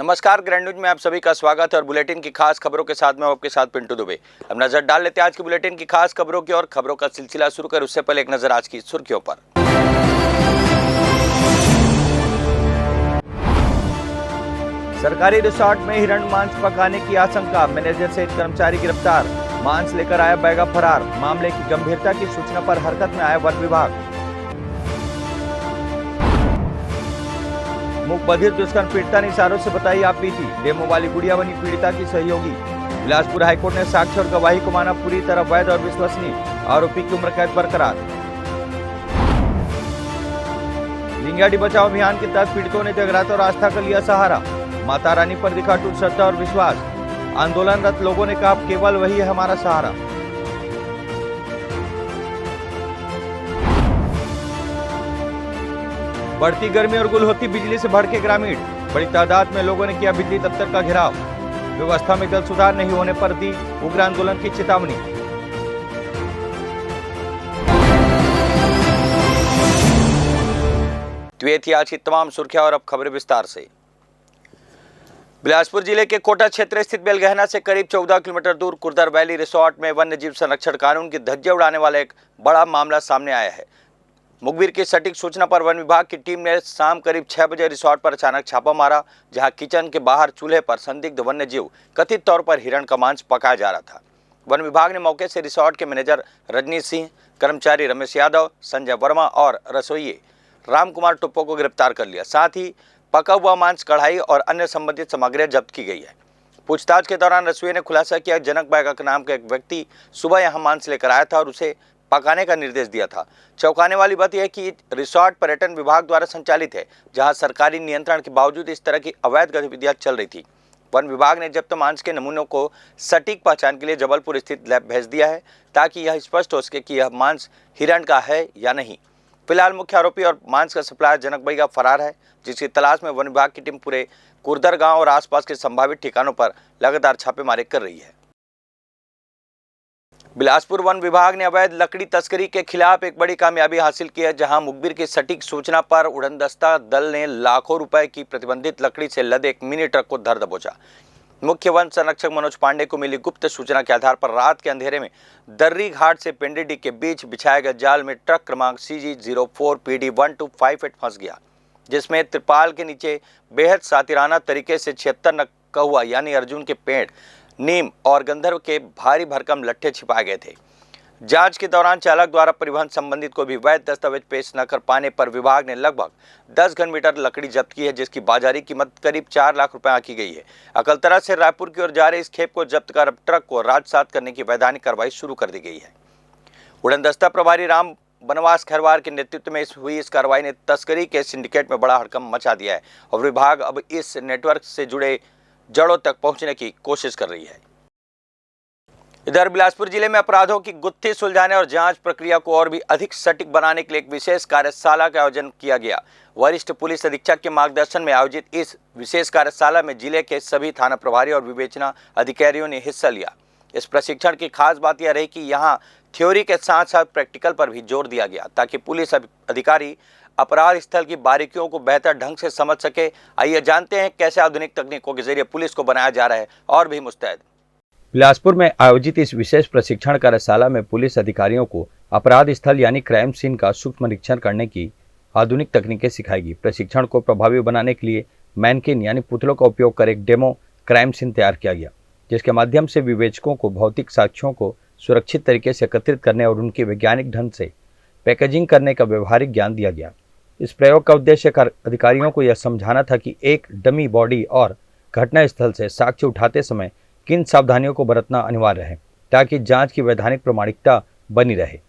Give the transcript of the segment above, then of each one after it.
नमस्कार, grand news में आप सभी का स्वागत है और बुलेटिन की खास खबरों के साथ मैं आपके साथ पिंटू दुबे। अब नजर डाल लेते हैं आज की बुलेटिन की खास खबरों की और खबरों का सिलसिला शुरू कर उससे पहले एक नजर आज की सुर्खियों पर। सरकारी रिसोर्ट में हिरण मांस पकाने की आशंका, मैनेजर सहित कर्मचारी गिरफ्तार। मांस लेकर आया बैगा फरार। मामले की गंभीरता की सूचना पर हरकत में आया वन विभाग। मूक बधिर दुष्कर्म पीड़िता ने इशारों से बताई आप बीती। डेमो वाली गुड़िया बनी पीड़िता की सहयोगी। बिलासपुर हाईकोर्ट ने साक्ष्य और गवाही को माना पूरी तरह वैध और विश्वसनीय। आरोपी की उम्र कैद बरकरार। लिंगाडी बचाओ अभियान के तहत पीड़ितों ने जगराता और आस्था का लिया सहारा। माता रानी पर दिखा टूट श्रद्धा और विश्वास। आंदोलनरत लोगों ने कहा केवल वही है हमारा सहारा। बढ़ती गर्मी और गुल होती बिजली से भड़के ग्रामीण। बड़ी तादाद में लोगों ने किया बिजली दफ्तर का घेराव। व्यवस्था में जल्द सुधार नहीं होने पर दी उग्र आंदोलन की चेतावनी। तो ये थी आज की तमाम सुर्खियां और अब खबरें विस्तार से। बिलासपुर जिले के कोटा क्षेत्र स्थित बेलगहना से करीब 14 किलोमीटर दूर कुर्दर वैली रिसोर्ट में वन्य जीव संरक्षण कानून की धज्जियां उड़ाने वाला एक बड़ा मामला सामने आया है। मुखबिर की सटीक सूचना पर वन विभाग की टीम ने शाम करीब 6 बजे रिसोर्ट पर अचानक छापा मारा, जहां किचन के बाहर चूल्हे पर संदिग्ध वन्य जीव कथित तौर पर हिरण का मांस पकाया जा रहा था। वन विभाग ने मौके से रिसोर्ट के मैनेजर रजनीश सिंह, कर्मचारी रमेश यादव, संजय वर्मा और रसोइये राम कुमार टुप्पो को गिरफ्तार कर लिया। साथ ही पका हुआ मांस, कढ़ाई और अन्य संबंधित सामग्रियां जब्त की गई है। पूछताछ के दौरान रसोइये ने खुलासा किया जनक बैगा के नाम का एक व्यक्ति सुबह यहां मांस लेकर आया था और उसे पकाने का निर्देश दिया था। चौंकाने वाली बात यह है कि रिसोर्ट पर्यटन विभाग द्वारा संचालित है, जहां सरकारी नियंत्रण के बावजूद इस तरह की अवैध गतिविधियां चल रही थी। वन विभाग ने जब्त मांस के नमूनों को सटीक पहचान के लिए जबलपुर स्थित लैब भेज दिया है, ताकि यह स्पष्ट हो सके कि यह मांस हिरण का है या नहीं। फिलहाल मुख्य आरोपी और मांस का सप्लायर जनक बैगा फरार है, जिसकी तलाश में वन विभाग की टीम पूरे कुर्दर गांव और आसपास के संभावित ठिकानों पर लगातार छापेमारी कर रही है। बिलासपुर वन विभाग ने अवैध लकड़ी तस्करी के खिलाफ एक बड़ी कामयाबी हासिल की है, जहां मुखबिर की सटीक सूचना पर उड़नदस्ता दल ने लाखों रुपए की प्रतिबंधित लकड़ी से लदे एक मिनी ट्रक को धर दबोचा। मुख्य वन संरक्षक मनोज पांडे को मिली गुप्त सूचना के आधार पर रात के अंधेरे में दर्री घाट से पेंडेडी के बीच बिछाए गए जाल में ट्रक क्रमांक CG04PD1258 फंस गया, जिसमें त्रिपाल के नीचे बेहद सातिराना तरीके से 76 नग कहुआ यानी अर्जुन के पेड़, नीम और गंधर्व के भारी भरकम लट्ठे छिपाए गए थे। जांच के दौरान चालक द्वारा परिवहन संबंधित कोई भी वैध दस्तावेज पेश न कर पाने पर विभाग ने लगभग 10 घन मीटर लकड़ी जब्त की है, जिसकी बाजारी कीमत करीब 4 लाख रुपए आंकी गई है। अकलतरा से रायपुर की ओर जा रहे इस खेप को जब्त कर अब ट्रक को राजसात करने की वैधानिक कार्रवाई शुरू कर दी गई है। उड़नदस्ता प्रभारी राम बनवास खैरवार के नेतृत्व में हुई इस कार्रवाई ने तस्करी के सिंडिकेट में बड़ा हड़कंप मचा दिया है और विभाग अब इस नेटवर्क से जुड़े जड़ों तक पहुंचने की कोशिश कर रही है। इधर बिलासपुर जिले में अपराधों की गुत्थी सुलझाने और जांच प्रक्रिया को और भी अधिक सटीक बनाने के लिए एक विशेष कार्यशाला का आयोजन किया गया। वरिष्ठ पुलिस अधीक्षक के मार्गदर्शन में आयोजित इस विशेष कार्यशाला में जिले के सभी थाना प्रभारी और विवेचना अधिकारियों ने हिस्सा लिया। इस प्रशिक्षण की खास बात यह रही कि यहाँ थ्योरी के साथ साथ प्रैक्टिकल पर भी जोर दिया गया, ताकि पुलिस अधिकारी अपराध स्थल की बारीकियों को बेहतर ढंग से समझ सके। आइए जानते हैं कैसे आधुनिक तकनीकों के जरिए पुलिस को बनाया जा रहा है और भी मुस्तैद। बिलासपुर में आयोजित इस विशेष प्रशिक्षण कार्यशाला में पुलिस अधिकारियों को अपराध स्थल यानी क्राइम सीन का सूक्ष्म निरीक्षण करने की आधुनिक तकनीकें सिखाएगी। प्रशिक्षण को प्रभावी बनाने के लिए मैनकिन यानी पुतलों का उपयोग कर एक डेमो क्राइम सीन तैयार किया गया, जिसके माध्यम से विवेचकों को भौतिक साक्ष्यों को सुरक्षित तरीके से एकत्रित करने और उनकी वैज्ञानिक ढंग से पैकेजिंग करने का व्यवहारिक ज्ञान दिया गया। इस प्रयोग का उद्देश्य अधिकारियों को यह समझाना था कि एक डमी बॉडी और घटना स्थल से साक्ष्य उठाते समय किन सावधानियों को बरतना अनिवार्य है, ताकि जांच की वैधानिक प्रामाणिकता बनी रहे।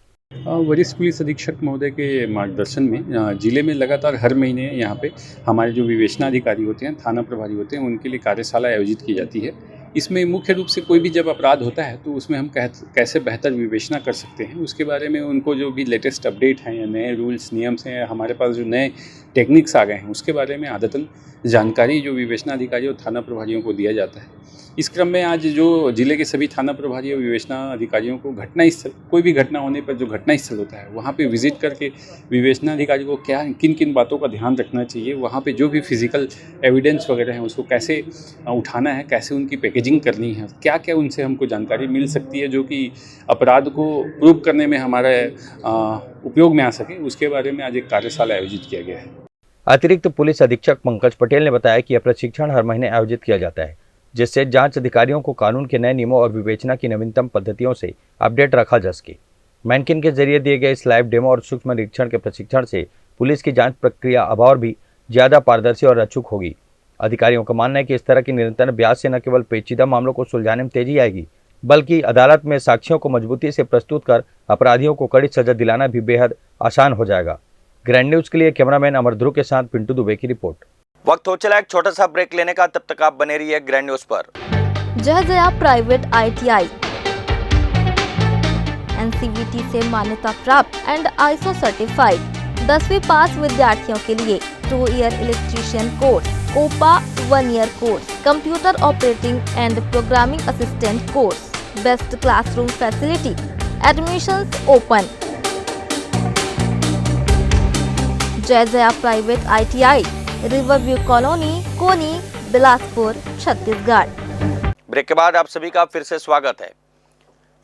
वरिष्ठ पुलिस अधीक्षक महोदय के मार्गदर्शन में जिले में लगातार हर महीने यहाँ पे हमारे जो विवेचना अधिकारी होते हैं, थाना प्रभारी होते हैं, उनके लिए कार्यशाला आयोजित की जाती है। इसमें मुख्य रूप से कोई भी जब अपराध होता है तो उसमें हम कैसे बेहतर विवेचना कर सकते हैं, उसके बारे में उनको जो भी लेटेस्ट अपडेट हैं या नए रूल्स नियम्स हैं, हमारे पास जो नए टेक्निक्स आ गए हैं, उसके बारे में आदतन जानकारी जो विवेचना अधिकारी और थाना प्रभारियों को दिया जाता है। इस क्रम में आज जो जिले के सभी थाना प्रभारी और विवेचना अधिकारियों को घटनास्थल, कोई भी घटना होने पर जो घटनास्थल होता है वहाँ पे विजिट करके विवेचना अधिकारी को क्या किन किन बातों का ध्यान रखना चाहिए, वहाँ पे जो भी फिजिकल एविडेंस वगैरह हैं उसको कैसे उठाना है, कैसे उनकी पैकेजिंग करनी है, क्या क्या उनसे हमको जानकारी मिल सकती है जो कि अपराध को प्रूव करने में हमारा उपयोग में आ सके, उसके बारे में आज एक कार्यशाला आयोजित किया गया है। अतिरिक्त पुलिस अधीक्षक पंकज पटेल ने बताया कि यह प्रशिक्षण हर महीने आयोजित किया जाता है, जिससे जांच अधिकारियों को कानून के नए नियमों और विवेचना की नवीनतम पद्धतियों से अपडेट रखा जा सके। मैनकिन के जरिए दिए गए इस लाइव डेमो और सूक्ष्म निरीक्षण के प्रशिक्षण से पुलिस की जांच प्रक्रिया अब और भी ज्यादा पारदर्शी और अचूक होगी। अधिकारियों का मानना है कि इस तरह की निरंतर अभ्यास से न केवल पेचीदा मामलों को सुलझाने में तेजी आएगी, बल्कि अदालत में साक्ष्यों को मजबूती से प्रस्तुत कर अपराधियों को कड़ी सजा दिलाना भी बेहद आसान हो जाएगा। ग्रैंड न्यूज के लिए कैमरामैन अमर ध्रुव के साथ पिंटू दुबे की रिपोर्ट। वक्त हो चला एक छोटा सा ब्रेक लेने का, तब तक आप बने रहिए ग्रैंड न्यूज पर। जया प्राइवेट ITI NCVT से मान्यता प्राप्त एंड ISO सर्टिफाइड 10वीं पास विद्यार्थियों के लिए 2 year electrician course, COPA 1 year course, computer operating and programming assistant course, best classroom facility, admissions open. Jaya private ITI, riverview colony, Koni, Bilaspur, Chhattisgarh. Break के बाद आप सभी का फिर से स्वागत है।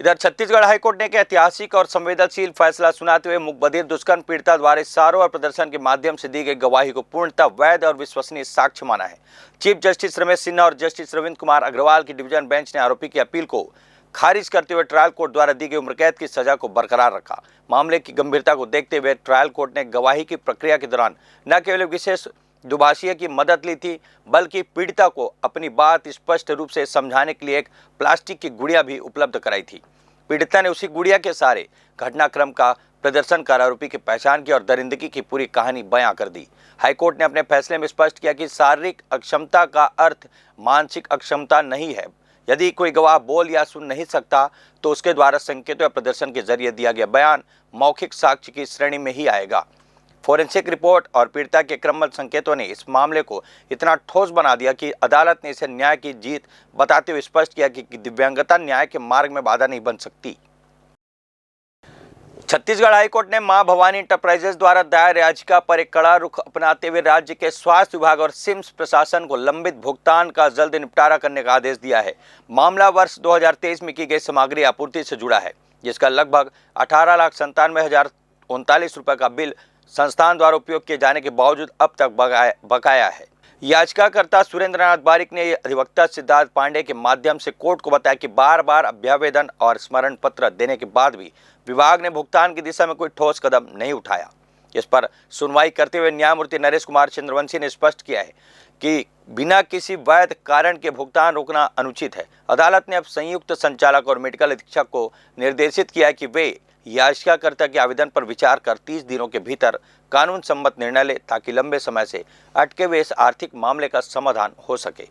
इधर छत्तीसगढ़ हाईकोर्ट ने एक ऐतिहासिक और संवेदनशील फैसला सुनाते हुए मुकबधिर दुष्कर्म पीड़िता द्वारा इशारों और प्रदर्शन के माध्यम से दी गई गवाही को पूर्णतः वैध और विश्वसनीय साक्ष्य माना है। चीफ जस्टिस रमेश सिन्हा और जस्टिस रविंद्र कुमार अग्रवाल की डिवीजन बेंच ने आरोपी की अपील को खारिज करते हुए ट्रायल कोर्ट द्वारा दी गई उम्र कैद की सजा को बरकरार रखा। मामले की गंभीरता को देखते हुए ट्रायल कोर्ट ने गवाही की प्रक्रिया के दौरान न केवल विशेष दुभाषिया की मदद ली थी, बल्कि पीड़िता को अपनी बात स्पष्ट रूप से समझाने के लिए एक प्लास्टिक की गुड़िया भी उपलब्ध कराई थी। पीड़िता ने उसी गुड़िया के सहारे घटनाक्रम का प्रदर्शन कर आरोपी की पहचान की और दरिंदगी की पूरी कहानी बयां कर दी। हाईकोर्ट ने अपने फैसले में स्पष्ट किया कि शारीरिक अक्षमता का अर्थ मानसिक अक्षमता नहीं है। यदि कोई गवाह बोल या सुन नहीं सकता तो उसके द्वारा संकेतों या प्रदर्शन के जरिए दिया गया बयान मौखिक साक्ष्य की श्रेणी में ही आएगा। फोरेंसिक रिपोर्ट और पीड़िता के क्रमबद्ध संकेतों ने इस मामले को इतना ठोस बना दिया कि अदालत ने इसे न्याय की जीत बताते हुए स्पष्ट किया कि दिव्यांगता न्याय के मार्ग में बाधा नहीं बन सकती। छत्तीसगढ़ हाईकोर्ट ने मां भवानी इंटरप्राइजेज द्वारा दायर याचिका पर एक कड़ा रुख अपनाते हुए राज्य के स्वास्थ्य विभाग और सिम्स प्रशासन को लंबित भुगतान का जल्द निपटारा करने का आदेश दिया है। मामला वर्ष 2023 में की गई सामग्री आपूर्ति से जुड़ा है, जिसका लगभग 18,97,039 रुपए का बिल संस्थान द्वारा उपयोग किए जाने के बावजूद अब तक बकाया है। याचिकाकर्ता सुरेंद्र नाथ बारिक ने अधिवक्ता सिद्धार्थ पांडे के माध्यम से कोर्ट को बताया कि बार बार अभ्यावेदन और स्मरण पत्र देने के बाद भी विभाग ने भुगतान की दिशा में कोई ठोस कदम नहीं उठाया। इस पर सुनवाई करते हुए न्यायमूर्ति नरेश कुमार चंद्रवंशी ने स्पष्ट किया है कि बिना किसी वैध कारण के भुगतान रोकना अनुचित है। अदालत ने अब संयुक्त संचालक और मेडिकल अधीक्षक को निर्देशित किया है कि वे याचिकाकर्ता के आवेदन पर विचार कर 30 दिनों के भीतर कानून सम्मत निर्णय ले, ताकि लंबे समय से अटके हुए इस आर्थिक मामले का समाधान हो सके।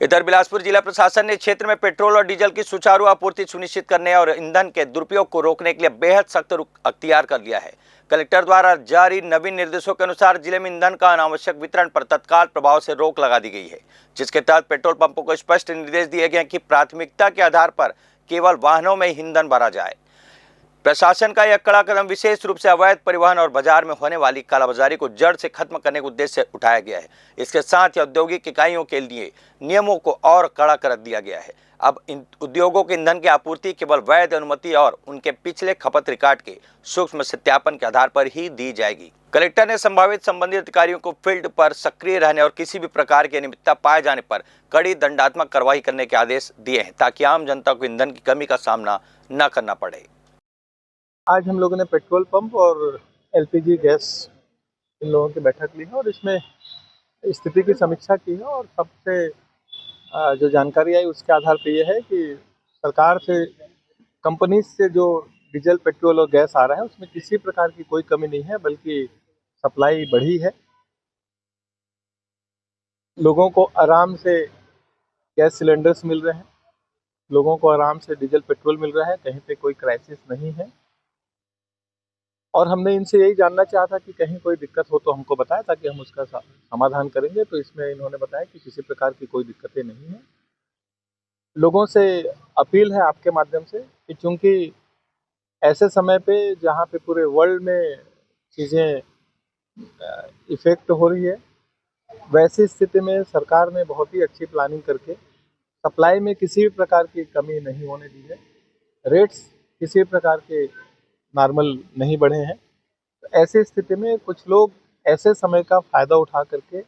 इधर बिलासपुर जिला प्रशासन ने क्षेत्र में पेट्रोल और डीजल की सुचारू आपूर्ति सुनिश्चित करने और ईंधन के दुरुपयोग को रोकने के लिए बेहद सख्त रुख अख्तियार कर लिया है। कलेक्टर द्वारा जारी नवीन निर्देशों के अनुसार जिले में ईंधन का अनावश्यक वितरण पर तत्काल प्रभाव से रोक लगा दी गई है, जिसके तहत पेट्रोल पंपों को स्पष्ट निर्देश दिए गए हैं कि प्राथमिकता के आधार पर केवल वाहनों में ईंधन भरा जाए। प्रशासन का यह कड़ा कदम विशेष रूप से अवैध परिवहन और बाजार में होने वाली कालाबाजारी को जड़ से खत्म करने के उद्देश्य से उठाया गया है। इसके साथ ही औद्योगिक इकाइयों के लिए नियमों को और कड़ा कर दिया गया है। अब इन उद्योगों के ईंधन की आपूर्ति केवल वैध अनुमति और उनके पिछले खपत रिकॉर्ड के सूक्ष्म सत्यापन के आधार पर ही दी जाएगी। कलेक्टर ने संभावित संबंधित अधिकारियों को फील्ड पर सक्रिय रहने और किसी भी प्रकार की अनियमितता पाए जाने पर कड़ी दंडात्मक कार्रवाई करने के आदेश दिए हैं, ताकि आम जनता को ईंधन की कमी का सामना न करना पड़े। आज हम लोगों ने पेट्रोल पंप और एलपीजी गैस इन लोगों की बैठक ली है और इसमें स्थिति की समीक्षा की है और सबसे जो जानकारी आई उसके आधार पे ये है कि सरकार से कंपनी से जो डीजल पेट्रोल और गैस आ रहा है उसमें किसी प्रकार की कोई कमी नहीं है, बल्कि सप्लाई बढ़ी है। लोगों को आराम से गैस सिलेंडर्स मिल रहे हैं, लोगों को आराम से डीजल पेट्रोल मिल रहा है, कहीं पे कोई क्राइसिस नहीं है। और हमने इनसे यही जानना चाहा था कि कहीं कोई दिक्कत हो तो हमको बताएं, ताकि हम उसका समाधान करेंगे। तो इसमें इन्होंने बताया कि किसी प्रकार की कोई दिक्कतें नहीं है लोगों से अपील है आपके माध्यम से कि चूंकि ऐसे समय पे जहाँ पे पूरे वर्ल्ड में चीज़ें इफ़ेक्ट हो रही है, वैसी स्थिति में सरकार ने बहुत ही अच्छी प्लानिंग करके सप्लाई में किसी भी प्रकार की कमी नहीं होने दी है। रेट्स किसी भी प्रकार के नॉर्मल नहीं बढ़े हैं। तो ऐसी स्थिति में कुछ लोग ऐसे समय का फ़ायदा उठा करके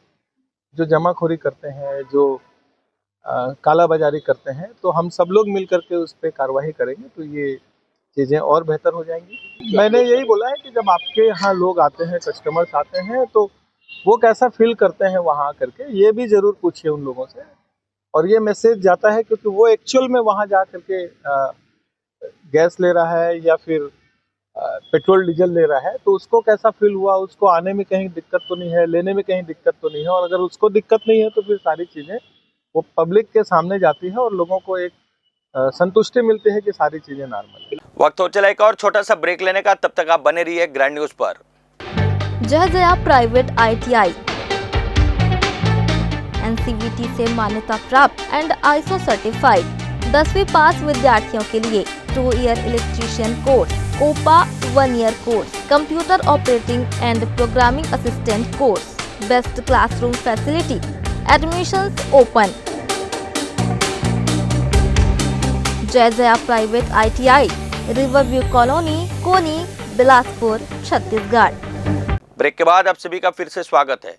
जो जमाखोरी करते हैं, जो कालाबाजारी करते हैं, तो हम सब लोग मिल करके उस पर कार्रवाई करेंगे तो ये चीज़ें और बेहतर हो जाएंगी। मैंने यही बोला है कि जब आपके यहाँ लोग आते हैं, कस्टमर्स आते हैं, तो वो कैसा फील करते हैं वहाँ करके, ये भी ज़रूर पूछिए उन लोगों से। और ये मैसेज जाता है क्योंकि वो एक्चुअल में वहाँ जा करके गैस ले रहा है या फिर पेट्रोल डीजल ले रहा है, तो उसको कैसा फील हुआ, उसको आने में कहीं दिक्कत तो नहीं है, लेने में कहीं दिक्कत तो नहीं है। और अगर उसको दिक्कत नहीं है तो फिर सारी चीज़ें वो पब्लिक के सामने जाती है और लोगों को एक संतुष्टि मिलती है कि सारी चीज़ें नॉर्मल है। वक्त हो चला एक और छोटा सा ब्रेक लेने का, तब तक आप बने रहिए ग्रैंड न्यूज पर। जय जया प्राइवेट ITI NCVT से मान्यता प्राप्त एंड ISO सर्टिफाइड 10वीं पास विद्यार्थियों के लिए 2 year electrician course, COPA 1 year course, computer operating and programming assistant course, best classroom facility, admissions open. Jai Jaya private ITI, riverview colony, Koni, Bilaspur, Chhattisgarh. Break के बाद आप सभी का फिर से स्वागत है।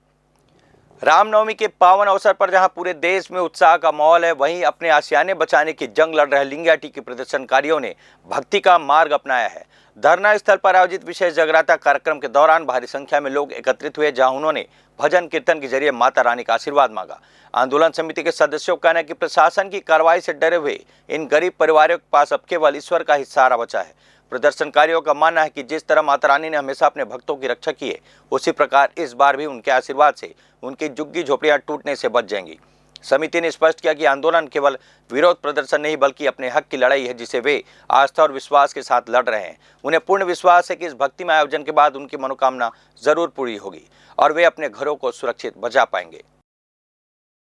रामनवमी के पावन अवसर पर जहां पूरे देश में उत्साह का माहौल है, वहीं अपने आशियाने बचाने की जंग लड़ रहे लिंगायत के प्रदर्शनकारियों ने भक्ति का मार्ग अपनाया है। धरना स्थल पर आयोजित विशेष जगराता कार्यक्रम के दौरान भारी संख्या में लोग एकत्रित हुए, जहां उन्होंने भजन कीर्तन के जरिए माता रानी का आशीर्वाद मांगा। आंदोलन समिति के सदस्यों का कहना है कि प्रशासन की कार्रवाई से डरे हुए इन गरीब परिवारों के पास अब केवल ईश्वर का ही सहारा बचा है। प्रदर्शनकारियों का मानना है कि जिस तरह माता रानी ने हमेशा अपने भक्तों की रक्षा की है, उसी प्रकार इस बार भी उनके आशीर्वाद से उनकी झुग्गी झोपड़ियां टूटने से बच जाएंगी। समिति ने स्पष्ट किया कि आंदोलन केवल विरोध प्रदर्शन नहीं बल्कि अपने हक की लड़ाई है, जिसे वे आस्था और विश्वास के साथ लड़ रहे हैं। उन्हें पूर्ण विश्वास है कि इस भक्तिमय आयोजन के बाद उनकी मनोकामना जरूर पूरी होगी और वे अपने घरों को सुरक्षित बचा पाएंगे।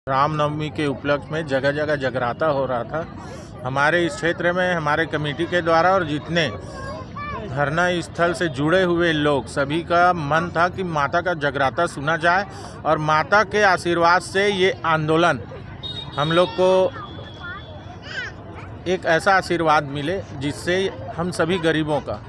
रामनवमी के उपलक्ष्य में जगह जगह जगराता हो रहा था। हमारे इस क्षेत्र में हमारे कमेटी के द्वारा और जितने धरना स्थल से जुड़े हुए लोग सभी का मन था कि माता का जगराता सुना जाए और माता के आशीर्वाद से ये आंदोलन हम लोग को एक ऐसा आशीर्वाद मिले जिससे हम सभी गरीबों का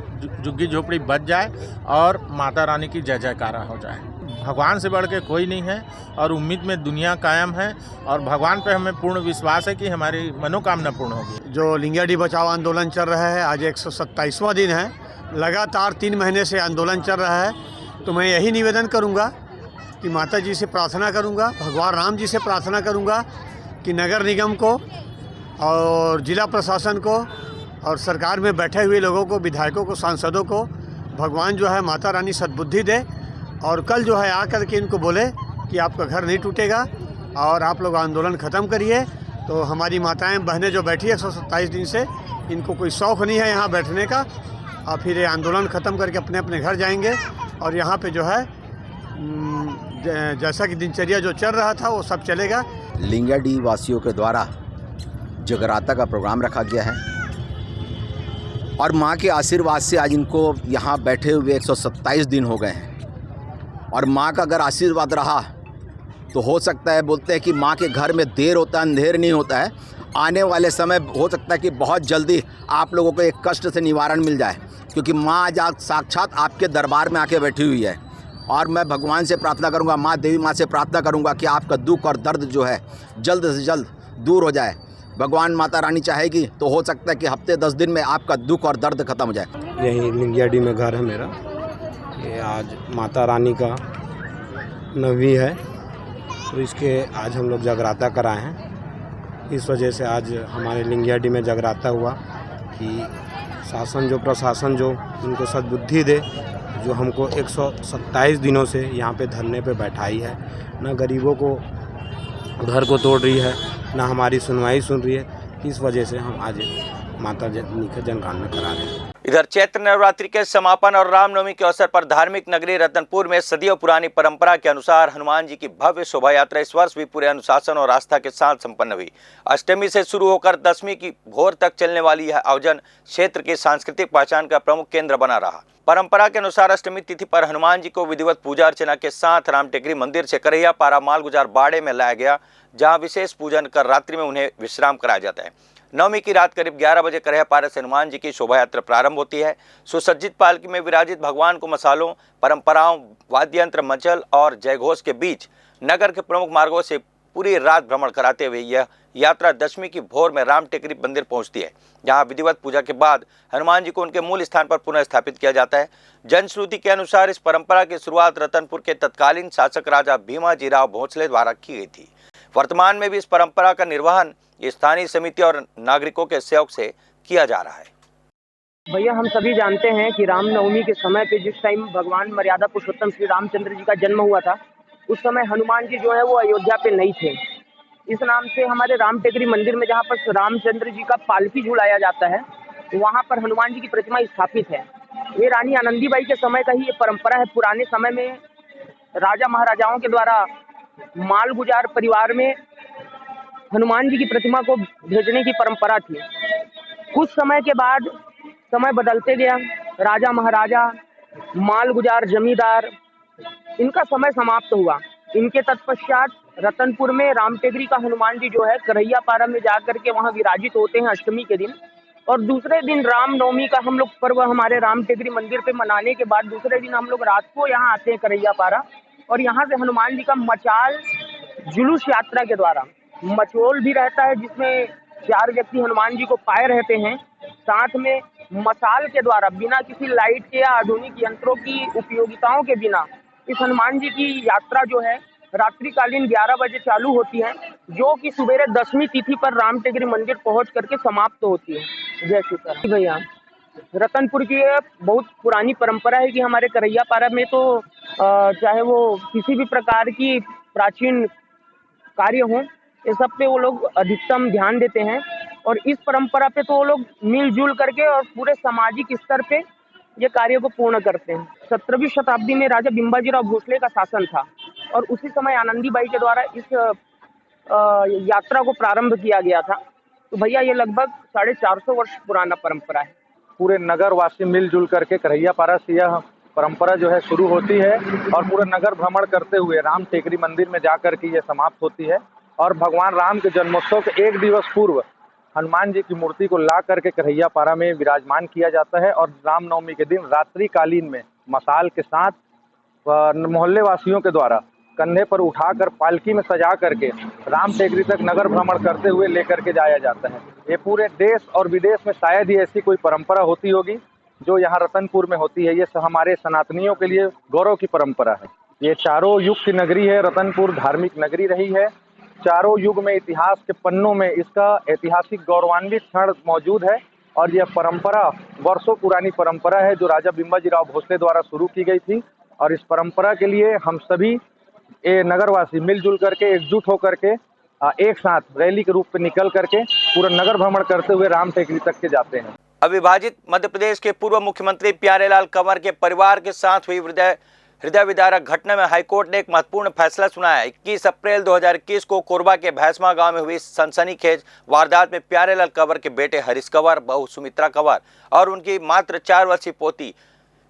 झुग्गी झोपड़ी बच जाए और माता रानी की जय जयकारा हो जाए। भगवान से बढ़ के कोई नहीं है और उम्मीद में दुनिया कायम है और भगवान पे हमें पूर्ण विश्वास है कि हमारी मनोकामना पूर्ण होगी। जो लिंगायत बचाओ आंदोलन चल रहा है, आज 127वां दिन है। लगातार 3 महीने से आंदोलन चल रहा है। तो मैं यही निवेदन करूंगा कि माता जी से प्रार्थना करूंगा, भगवान राम जी से प्रार्थना करूंगा कि नगर निगम को और जिला प्रशासन को और सरकार में बैठे हुए लोगों को, विधायकों को, सांसदों को भगवान जो है माता रानी सद्बुद्धि दे और कल जो है आकर के इनको बोले कि आपका घर नहीं टूटेगा और आप लोग आंदोलन ख़त्म करिए। तो हमारी माताएं बहनें जो बैठी है 127 दिन से, इनको कोई शौक़ नहीं है यहाँ बैठने का और फिर ये आंदोलन ख़त्म करके अपने अपने घर जाएंगे और यहाँ पे जो है जैसा कि दिनचर्या जो चल रहा था वो सब चलेगा। लिंगायत वासियों के द्वारा जगराता का प्रोग्राम रखा गया है और माँ के आशीर्वाद से आज इनको यहाँ बैठे हुए 127 दिन हो गए हैं और माँ का अगर आशीर्वाद रहा तो हो सकता है, बोलते हैं कि माँ के घर में देर होता है अंधेर नहीं होता है। आने वाले समय हो सकता है कि बहुत जल्दी आप लोगों को एक कष्ट से निवारण मिल जाए, क्योंकि माँ आज साक्षात आपके दरबार में आके बैठी हुई है। और मैं भगवान से प्रार्थना करूँगा, माँ देवी माँ से प्रार्थना करूँगा कि आपका दुख और दर्द जो है जल्द से जल्द दूर हो जाए। भगवान माता रानी चाहेगी तो हो सकता है कि हफ्ते 10 दिन में आपका दुख और दर्द खत्म हो जाए। यही लिंगायत में घर है मेरा। ये आज माता रानी का नवमी है तो इसके आज हम लोग जगराता कराए हैं। इस वजह से आज हमारे लिंगायत में जगराता हुआ कि शासन जो प्रशासन जो उनको सद्बुद्धि दे, जो हमको 127 दिनों से यहाँ पे धरने पे बैठाई है, ना गरीबों को घर को तोड़ रही है, ना हमारी सुनवाई सुन रही है। इस वजह से हम आज माता रानी का जनगणना करा रहे हैं। इधर चैत्र नवरात्रि के समापन और रामनवमी के अवसर पर धार्मिक नगरी रतनपुर में सदियों पुरानी परंपरा के अनुसार हनुमान जी की भव्य शोभा यात्रा इस वर्ष भी पूरे अनुशासन और आस्था के साथ संपन्न हुई। अष्टमी से शुरू होकर दशमी की भोर तक चलने वाली यह आयोजन क्षेत्र की सांस्कृतिक पहचान का प्रमुख केंद्र बना रहा। परंपरा के अनुसार अष्टमी तिथि पर हनुमान जी को विधिवत पूजा अर्चना के साथ रामटेकरी मंदिर से करैया पारा मालगुजार बाड़े में लाया गया, जहां विशेष पूजन कर रात्रि में उन्हें विश्राम कराया जाता है। नवमी की रात करीब 11 बजे करैया पारा से हनुमान जी की शोभा यात्रा प्रारंभ होती है। सुसज्जित पालकी में विराजित भगवान को मसालों, परंपराओं, वाद्य यंत्र, मंचल और जयघोष के बीच नगर के प्रमुख मार्गों से पूरी रात भ्रमण कराते हुए यह यात्रा दशमी की भोर में रामटेकरी मंदिर पहुंचती है, जहां विधिवत पूजा के बाद हनुमान जी को उनके मूल स्थान पर पुनः स्थापित किया जाता है। जनश्रुति के अनुसार इस परंपरा की शुरुआत रतनपुर के तत्कालीन शासक राजा भीमाजीराव भोसले द्वारा की गई थी। वर्तमान में भी इस परंपरा का निर्वहन स्थानीय समिति और नागरिकों के सहयोग से किया जा रहा है। भैया, हम सभी जानते हैं कि रामनवमी के समय पे जिस टाइम भगवान मर्यादा पुरुषोत्तम श्री रामचंद्र जी का जन्म हुआ था, उस समय हनुमान जी जो है वो अयोध्या पे नहीं थे। इस नाम से हमारे रामटेकरी मंदिर में जहाँ पर रामचंद्र जी का पालकी झुलाया जाता है, वहाँ पर हनुमान जी की प्रतिमा स्थापित है। ये रानी आनंदीबाई के समय का ही ये परंपरा है। पुराने समय में राजा महाराजाओं के द्वारा मालगुजार परिवार में हनुमान जी की प्रतिमा को भेजने की परंपरा थी। कुछ समय के बाद समय बदलते गया, राजा महाराजा, मालगुजार जमींदार, इनका समय समाप्त हुआ। इनके तत्पश्चात रतनपुर में रामटेकरी का हनुमान जी जो है करैया पारा में जाकर के वहाँ विराजित होते हैं अष्टमी के दिन, और दूसरे दिन रामनवमी का हम लोग पर्व हमारे रामटेकरी मंदिर पे मनाने के बाद दूसरे दिन हम लोग रात को यहाँ आते हैं करैया पारा, और यहाँ से हनुमान जी का मचाल जुलूस यात्रा के द्वारा मचोल भी रहता है, जिसमें 4 व्यक्ति हनुमान जी को पाए रहते हैं। साथ में मसाल के द्वारा बिना किसी लाइट के या आधुनिक यंत्रों की उपयोगिताओं के बिना इस हनुमान जी की यात्रा जो है रात्रिकालीन 11 बजे चालू होती है, जो कि सुबेरे दशमी तिथि पर रामटेकरी मंदिर पहुंच करके समाप्त होती है। जय श्री राम। भैया, रतनपुर की बहुत पुरानी परंपरा है कि हमारे करैया पारा में तो चाहे वो किसी भी प्रकार की प्राचीन कार्य हो, ये सब पे वो लोग अधिकतम ध्यान देते हैं, और इस परंपरा पे तो वो लोग मिलजुल करके और पूरे सामाजिक स्तर पे ये कार्य को पूर्ण करते हैं। 17वीं शताब्दी में राजा बिम्बाजीराव भोसले का शासन था, और उसी समय आनंदीबाई के द्वारा इस यात्रा को प्रारंभ किया गया था। तो भैया, ये लगभग 450 वर्ष पुराना परंपरा है। पूरे नगर वासी मिलजुल करके करैया पारा से यह परंपरा जो है शुरू होती है, और पूरे नगर भ्रमण करते हुए रामटेकरी मंदिर में जाकर के ये समाप्त होती है। और भगवान राम के जन्मोत्सव के 1 दिवस पूर्व हनुमान जी की मूर्ति को ला करके करैया पारा में विराजमान किया जाता है, और रामनवमी के दिन रात्रिकालीन में मसाल के साथ मोहल्ले वासियों के द्वारा कंधे पर उठाकर पालकी में सजा करके रामटेकरी तक नगर भ्रमण करते हुए लेकर के जाया जाता है। ये पूरे देश और विदेश में शायद ही ऐसी कोई परंपरा होती होगी जो यहाँ रतनपुर में होती है। ये हमारे सनातनियों के लिए गौरव की परंपरा है। ये चारों युग की नगरी है, रतनपुर धार्मिक नगरी रही है। चारों युग में इतिहास के पन्नों में इसका ऐतिहासिक गौरवान्वित क्षण मौजूद है, और यह परंपरा वर्षों पुरानी परंपरा है जो राजा बिम्बाजीराव भोसले द्वारा शुरू की गई थी। और इस परंपरा के लिए हम सभी नगरवासी मिलजुल करके एकजुट होकर के एक साथ रैली के रूप में निकल करके पूरा नगर भ्रमण करते हुए रामटेकरी तक के जाते हैं। अविभाजित मध्य प्रदेश के पूर्व मुख्यमंत्री प्यारेलाल कंवर के परिवार के साथ हुई हृदय विदारक घटना में हाईकोर्ट ने एक महत्वपूर्ण फैसला सुनाया। 21 अप्रैल 2021 को कोरबा के भैंसमा गांव में हुई सनसनीखेज वारदात में प्यारेलाल कंवर के बेटे हरीश कंवर, बहू सुमित्रा कंवर और उनकी मात्र 4 वर्षीय पोती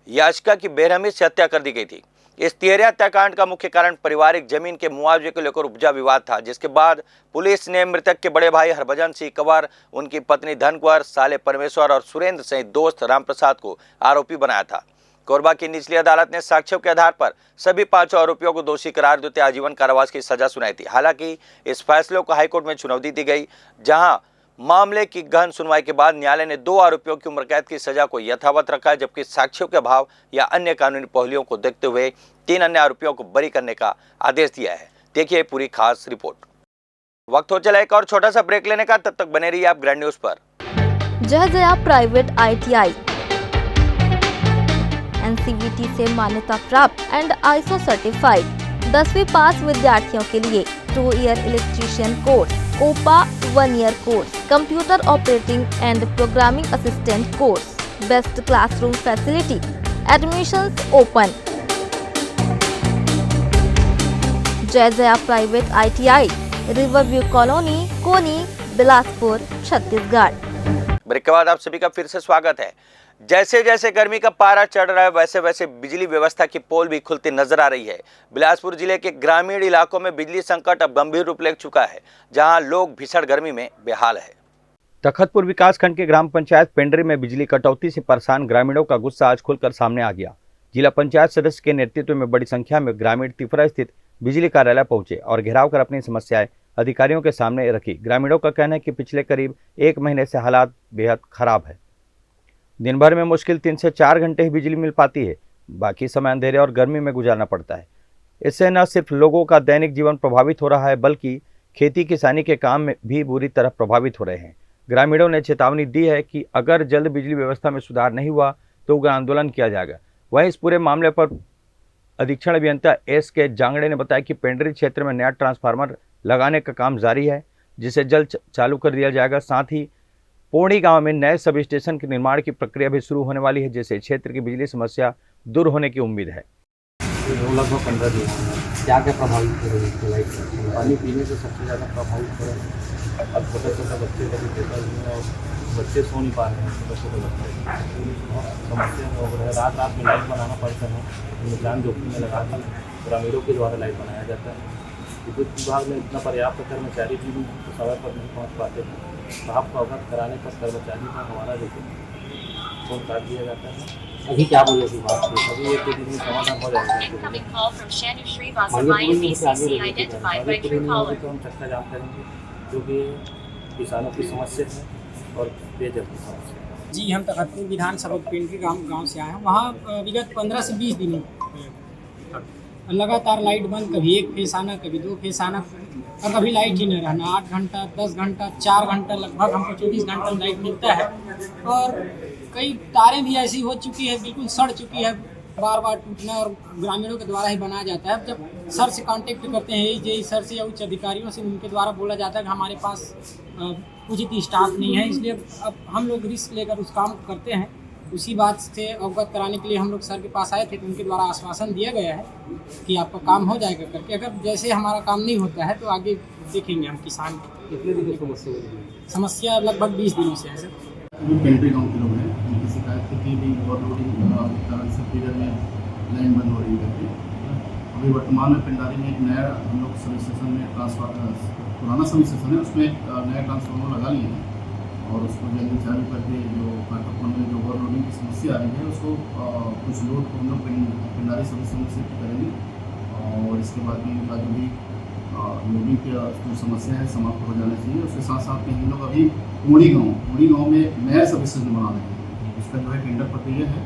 याचिका की बेरहमी से हत्या कर दी गई थी। इस तिहरे हत्याकांड का मुख्य कारण पारिवारिक जमीन के मुआवजे को लेकर उपजा विवाद था, जिसके बाद पुलिस ने मृतक के बड़े भाई हरभजन सिंह कंवर, उनकी पत्नी धन कंवर, साले परमेश्वर और सुरेंद्र सहित दोस्त रामप्रसाद को आरोपी बनाया था। कोरबा की निचली अदालत ने साक्ष्यों के आधार पर सभी 5 आरोपियों को दोषी करार देते आजीवन कारावास की सजा सुनाई थी। हालांकि इस फैसले को हाईकोर्ट में चुनौती दी गई, जहां मामले की गहन सुनवाई के बाद न्यायालय ने 2 आरोपियों की उम्र कैद की सजा को यथावत रखा है, जबकि साक्ष्यों के अभाव या अन्य कानूनी पहलुओं को देखते हुए 3 अन्य आरोपियों को बरी करने का आदेश दिया है। देखिए पूरी खास रिपोर्ट। वक्त हो चला एक और छोटा सा ब्रेक लेने का, तब तक बने रहिए आप ग्रैंड न्यूज पर। जय जया प्राइवेट ITI NCVT से मान्यता प्राप्त एंड ISO सर्टिफाइड 10वीं पास विद्यार्थियों के लिए 2 year electrician course, COPA 1 year course, computer operating and programming assistant course, best classroom facility. Admissions open. Jai Jaya private ITI, riverview colony, Koni, Bilaspur, Chhattisgarh. Break के बाद आप सभी का फिर से स्वागत है। जैसे जैसे गर्मी का पारा चढ़ रहा है वैसे वैसे बिजली व्यवस्था की पोल भी खुलती नजर आ रही है। बिलासपुर जिले के ग्रामीण इलाकों में बिजली संकट अब गंभीर रूप ले चुका है, जहां लोग भीषण गर्मी में बेहाल है। तखतपुर विकासखंड के ग्राम पंचायत पेंड्री में बिजली कटौती से परेशान ग्रामीणों का गुस्सा आज खुलकर सामने आ गया। जिला पंचायत सदस्य के नेतृत्व में बड़ी संख्या में ग्रामीण तिफरा स्थित बिजली कार्यालय पहुंचे और घेराव कर अपनी समस्याएं अधिकारियों के सामने रखी। ग्रामीणों का कहना है कि पिछले करीब 1 महीने से हालात बेहद खराब है। दिन भर में मुश्किल 3 से 4 घंटे ही बिजली मिल पाती है, बाकी समय अंधेरे और गर्मी में गुजारना पड़ता है। इससे न सिर्फ लोगों का दैनिक जीवन प्रभावित हो रहा है, बल्कि खेती किसानी के काम में भी बुरी तरह प्रभावित हो रहे हैं। ग्रामीणों ने चेतावनी दी है कि अगर जल्द बिजली व्यवस्था में सुधार नहीं हुआ तो उग्र आंदोलन किया जाएगा। वहीं इस पूरे मामले पर अधीक्षण अभियंता SK जांगड़े ने बताया कि पेंड्री क्षेत्र में नया ट्रांसफार्मर लगाने का काम जारी है, जिसे जल्द चालू कर दिया जाएगा। साथ ही पोड़ी गांव में नए सब स्टेशन के निर्माण की प्रक्रिया भी शुरू होने वाली है, जिससे क्षेत्र की बिजली समस्या दूर होने की उम्मीद है। लगभग 15 दिन क्या क्या प्रभावित हो रही है? लाइट पानी पीने से सबसे ज़्यादा प्रभावित हो रहा है। अब छोटे छोटे बच्चे का भी पेपर हुए और बच्चे सो नहीं पा रहे हैं। छोटे छोटे बच्चे समस्या हो रहा है। रात रात में लाइट बनाना पड़ता है, जान जोखिम में लगा कर ग्रामीणों के द्वारा लाइट बनाया जाता है। विद्युत विभाग में इतना पर्याप्त कर्मचारी भी तो समय पर नहीं पहुँच पाते हैं। साहब को अवगत कराने पर कर्मचारी का हमारा जो फोन काट दिया जाता है। अभी क्या बोले इस बात पे? अभी 1 दिन में समाधान हो जाएगा। तो हम चक्का जाम करेंगे, क्योंकि किसानों की समस्या है और पेयजल की समस्या। जी, हम तखतपुर विधानसभा पेंड्री गांव से आए हैं। वहाँ विगत 15 से 20 दिनों लगातार लाइट बंद, कभी 1 फेस आना, कभी 2 फेस आना और कभी लाइट ही न रहना। 8 घंटा, 10 घंटा, 4 घंटा, लगभग हमको 24 घंटा लाइट मिलता है। और कई तारें भी ऐसी हो चुकी है, बिल्कुल सड़ चुकी है, बार बार टूटना, और ग्रामीणों के द्वारा ही बनाया जाता है। अब जब सर से कांटेक्ट करते हैं, यही सर से या उच्च अधिकारियों से, उनके द्वारा बोला जाता है कि हमारे पास उचित स्टाफ नहीं है, इसलिए अब हम लोग रिस्क लेकर उस काम को करते हैं। उसी बात से अवगत कराने के लिए हम लोग सर के पास आए थे, तो उनके द्वारा आश्वासन दिया गया है कि आपका काम हो जाएगा करके। अगर जैसे हमारा काम नहीं होता है तो आगे देखेंगे हम किसान। कितने दिन की समस्या लगभग 20 दिनों से है सर। जो पेंड्री गाँव के लोग हैं, उनकी शिकायत थी कि भी ओवरलोडिंग के कारण से पीरियड में लाइन बंद हो रही है। अभी वर्तमान में पेंडारी में एक नया हम लोग सब स्टेशन में पुराना सब स्टेशन है, उसमें एक नया ट्रांसफार्मर लगा लिए हैं और उसको जल्दी चालू करके जो काटापुर में जो ओवरलोडिंग की समस्या आ रही है उसको कुछ लोड को हम लोग पेंडारी सब स्टेशन से करेंगे और इसके बाद में उनका जो भी लोडिंग की जो समस्या है समाप्त हो जाना चाहिए। उसके साथ साथ में हम लोग अभी पोड़ी गाँव में नया सब स्टेशन बना रहे हैं। इसका जो है टेंडर प्रक्रिया है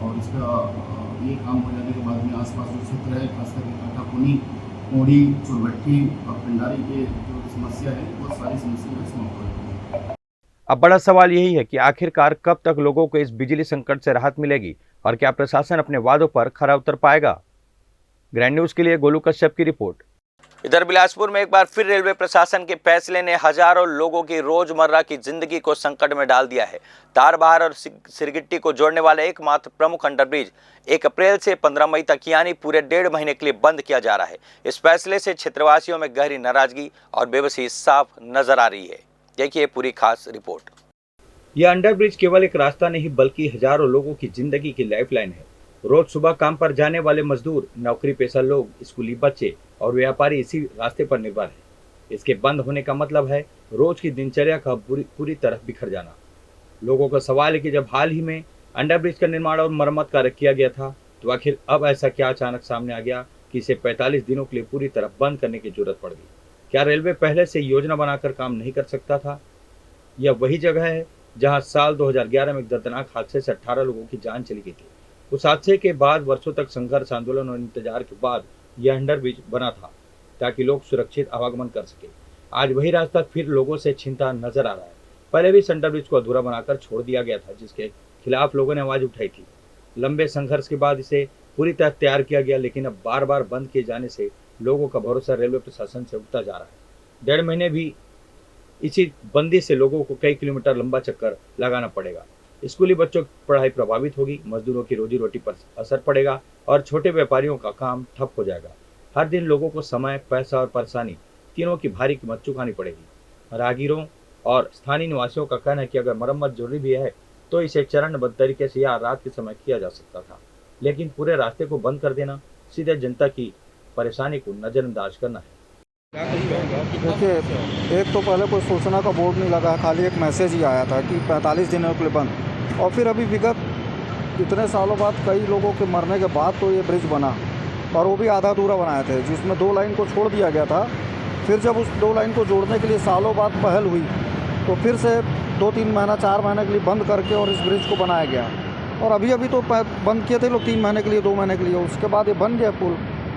और इसका ये काम हो जाने के बाद में आसपास जो क्षेत्र है, खास करके काटापुनी, पोड़ी, चुरभट्टी और पेंडारी के जो समस्या है वो सारी समस्या समाप्त हो जाएगी। अब बड़ा सवाल यही है कि आखिरकार कब तक लोगों को इस बिजली संकट से राहत मिलेगी और क्या प्रशासन अपने वादों पर खरा उतर पाएगा। ग्रैंड न्यूज के लिए गोलू कश्यप की रिपोर्ट। इधर बिलासपुर में एक बार फिर रेलवे प्रशासन के फैसले ने हजारों लोगों की रोजमर्रा की जिंदगी को संकट में डाल दिया है। तारबहार और सिरगिट्टी को जोड़ने वाला एकमात्र प्रमुख अंडरब्रिज 1 अप्रैल से 15 मई तक यानी पूरे 1.5 महीने के लिए बंद किया जा रहा है। इस फैसले से क्षेत्रवासियों में गहरी नाराजगी और बेबसी साफ नजर आ रही है। देखिए पूरी खास रिपोर्ट। यह अंडरब्रिज केवल एक रास्ता नहीं बल्कि हजारों लोगों की जिंदगी की लाइफलाइन है। रोज सुबह काम पर जाने वाले मजदूर, नौकरी पेशा लोग, स्कूली बच्चे और व्यापारी इसी रास्ते पर निर्भर है। इसके बंद होने का मतलब है रोज की दिनचर्या का पूरी तरह बिखर जाना। लोगों का सवाल है कि जब हाल ही में अंडरब्रिज का निर्माण और मरम्मत कार्य किया गया था तो आखिर अब ऐसा क्या अचानक सामने आ गया कि इसे 45 दिनों के लिए पूरी तरह बंद करने की जरूरत पड़ गई। क्या रेलवे पहले से योजना बनाकर काम नहीं कर सकता था? यह वही जगह है जहां साल 2011 में एक दर्दनाक हादसे से 18 लोगों की जान चली गई थी। उस हादसे के बाद वर्षों तक संघर्ष, आंदोलन और इंतजार के बाद यह अंडरब्रिज बना था ताकि लोग सुरक्षित आवागमन कर सके। आज वही रास्ता फिर लोगों से छिनता नजर आ रहा है। पहले भी इस अंडरब्रिज को अधूरा बनाकर छोड़ दिया गया था, जिसके खिलाफ लोगों ने आवाज उठाई थी। लंबे संघर्ष के बाद इसे पूरी तरह तैयार किया गया, लेकिन अब बार बार बंद किए जाने से लोगों का भरोसा रेलवे प्रशासन से उठता जा रहा है। 1.5 महीने भी इसी बंदी से लोगों को कई किलोमीटर लंबा चक्कर लगाना पड़ेगा। स्कूली बच्चों की पढ़ाई प्रभावित होगी, मजदूरों की रोजी रोटी पर असर पड़ेगा और छोटे व्यापारियों का काम ठप हो जाएगा। हर दिन लोगों को समय, पैसा और परेशानी तीनों की भारी कीमत चुकानी पड़ेगी। राहगीरों और स्थानीय निवासियों का कहना है कि अगर मरम्मत जरूरी भी है तो इसे चरणबद्ध तरीके से या रात के समय किया जा सकता था, लेकिन पूरे रास्ते को बंद कर देना सीधे जनता की परेशानी को नज़रअंदाज करना है। देखिए, एक तो पहले कोई सूचना का बोर्ड नहीं लगा, खाली एक मैसेज ही आया था कि 45 दिनों के लिए बंद, और फिर अभी विगत इतने सालों बाद कई लोगों के मरने के बाद तो ये ब्रिज बना, और वो भी आधा अधूरा बनाए थे, जिसमें 2 लाइन को छोड़ दिया गया था। फिर जब उस 2 लाइन को जोड़ने के लिए सालों बाद पहल हुई तो फिर से 2-3 महीना 4 महीने के लिए बंद करके और इस ब्रिज को बनाया गया। और अभी तो बंद किए थे लोग 3 महीने के लिए, 2 महीने के लिए, उसके बाद ये बन गया पुल,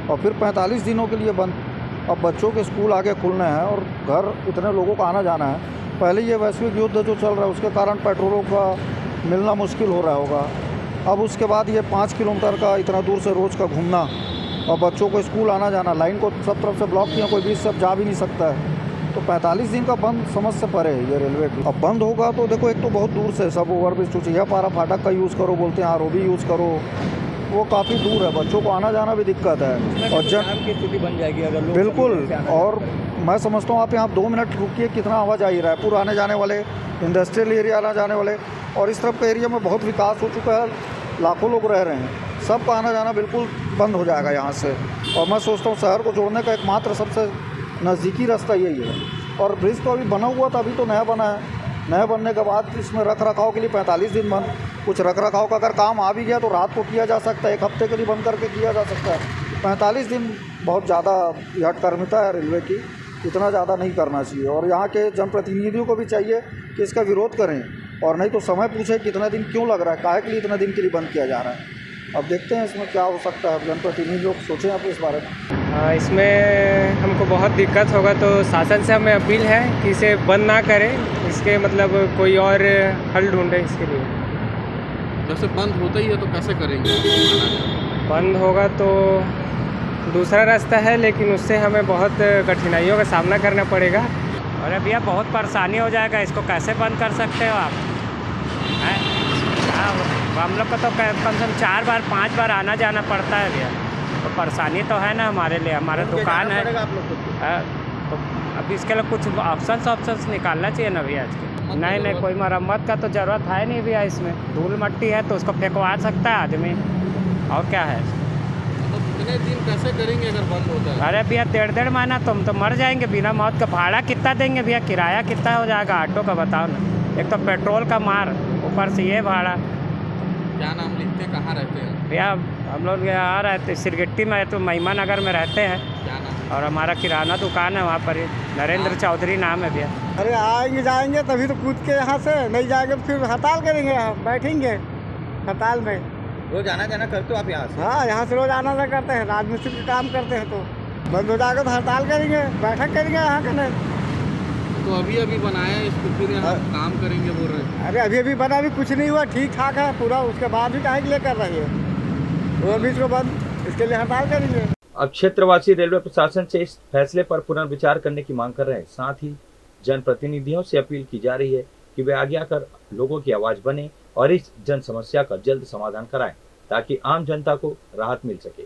और फिर 45 दिनों के लिए बंद। अब बच्चों के स्कूल आगे खुलने हैं और घर इतने लोगों का आना जाना है। पहले ये वैश्विक युद्ध जो चल रहा है उसके कारण पेट्रोलों का मिलना मुश्किल हो रहा होगा, अब उसके बाद ये 5 किलोमीटर का इतना दूर से रोज़ का घूमना और बच्चों को स्कूल आना जाना, लाइन को सब तरफ से ब्लॉक किया, कोई बीच से जा भी नहीं सकता है। तो 45 दिन का बंद समझ से परे है ये रेलवे की। अब बंद होगा तो देखो, एक तो बहुत दूर से सब ओवरब्रिज चुचिया पारा फाटक का यूज़ करो बोलते हैं, ROB यूज़ करो, वो काफ़ी दूर है, बच्चों को आना जाना भी दिक्कत है। और जन की स्थिति बन जाएगी अगर लोग बिल्कुल। और मैं समझता हूँ आप यहाँ 2 मिनट रुकिए, कितना आवाजाही रायपुर आने जाने वाले, इंडस्ट्रियल एरिया आना जाने वाले, और इस तरफ का एरिया में बहुत विकास हो चुका है, लाखों लोग रह रहे हैं, सबका आना जाना बिल्कुल बंद हो जाएगा यहाँ से। और मैं सोचता हूँ शहर को जोड़ने का एकमात्र सबसे नज़दीकी रास्ता यही है। और ब्रिज तो अभी बना हुआ था, अभी तो नया बना है, नया बनने के बाद इसमें रख रखाव के लिए 45 दिन बंद। कुछ रख रखाव का अगर काम आ भी गया तो रात को किया जा सकता है, 1 हफ्ते के लिए बंद करके किया जा सकता है। 45 दिन बहुत ज़्यादा हठकर्मिता है रेलवे की, इतना ज़्यादा नहीं करना चाहिए। और यहाँ के जनप्रतिनिधियों को भी चाहिए कि इसका विरोध करें, और नहीं तो समय पूछे कितना दिन क्यों लग रहा है, काहे के लिए इतना दिन के लिए बंद किया जा रहा है। अब देखते हैं इसमें क्या हो सकता है, जनप्रतिनिधि लोग सोचें आप इस बारे में। इसमें हमको बहुत दिक्कत होगा, तो शासन से हमें अपील है कि इसे बंद ना करें, इसके मतलब कोई और हल ढूंढे इसके लिए। जैसे बंद होता ही है तो कैसे करेंगे? बंद होगा तो दूसरा रास्ता है, लेकिन उससे हमें बहुत कठिनाइयों का सामना करना पड़ेगा। अरे भैया बहुत परेशानी हो जाएगा, इसको कैसे बंद कर सकते हो आप? हम लोग को तो कम से कम 4 बार 5 बार आना जाना पड़ता है भैया, तो परेशानी तो है ना हमारे लिए, हमारा दुकान है। तो अब इसके लिए कुछ ऑप्शंस निकालना चाहिए ना भैया इसके। नहीं, कोई मरम्मत का तो ज़रूरत है नहीं भैया, इसमें धूल मट्टी है तो उसको फेंकवा सकता है आदमी, और क्या है। तो कितने दिन कैसे करेंगे अगर बंद होता है? अरे भैया 1.5 महीना तुम तो मर जाएंगे बिना मौत का। भाड़ा कितना देंगे भैया, किराया कितना हो जाएगा ऑटो का, बताओ ना। एक तो पेट्रोल का मार, ऊपर से ये भाड़ा। क्या नाम लिखते, कहाँ रहते हैं भैया? हम लोग यहाँ रहते सिरगिट्टी में, तो महिमा नगर में रहते हैं। क्या नाम? और हमारा किराना दुकान है वहाँ पर, नरेंद्र चौधरी नाम है भैया। अरे आएंगे जाएंगे तभी तो कूद के यहाँ से, नहीं जाएंगे फिर हड़ताल करेंगे, बैठेंगे हड़ताल में। रोज आना जाना करते हो आप यहाँ से? हाँ, यहाँ से रोज आना जाना करते हैं, राजमिस्त्री का काम करते हैं, तो बंद हो जाएगा तो हड़ताल करेंगे, बैठक करेंगे यहाँ के नहीं। तो अभी बनाया इसको फिर यहाँ काम करेंगे बोल रहे हैं? अरे अभी बना, भी कुछ नहीं हुआ, ठीक ठाक है पूरा, उसके बाद भी काहे के लिए कर रही है वो बीच को बंद, इसके लिए हड़ताल करेंगे। अब क्षेत्रवासी रेलवे प्रशासन से इस फैसले पर पुनर्विचार करने की मांग कर रहे हैं। साथ ही जनप्रतिनिधियों से अपील की जा रही है कि वे आगे आकर लोगों की आवाज बने और इस जन समस्या का जल्द समाधान कराएं, ताकि आम जनता को राहत मिल सके।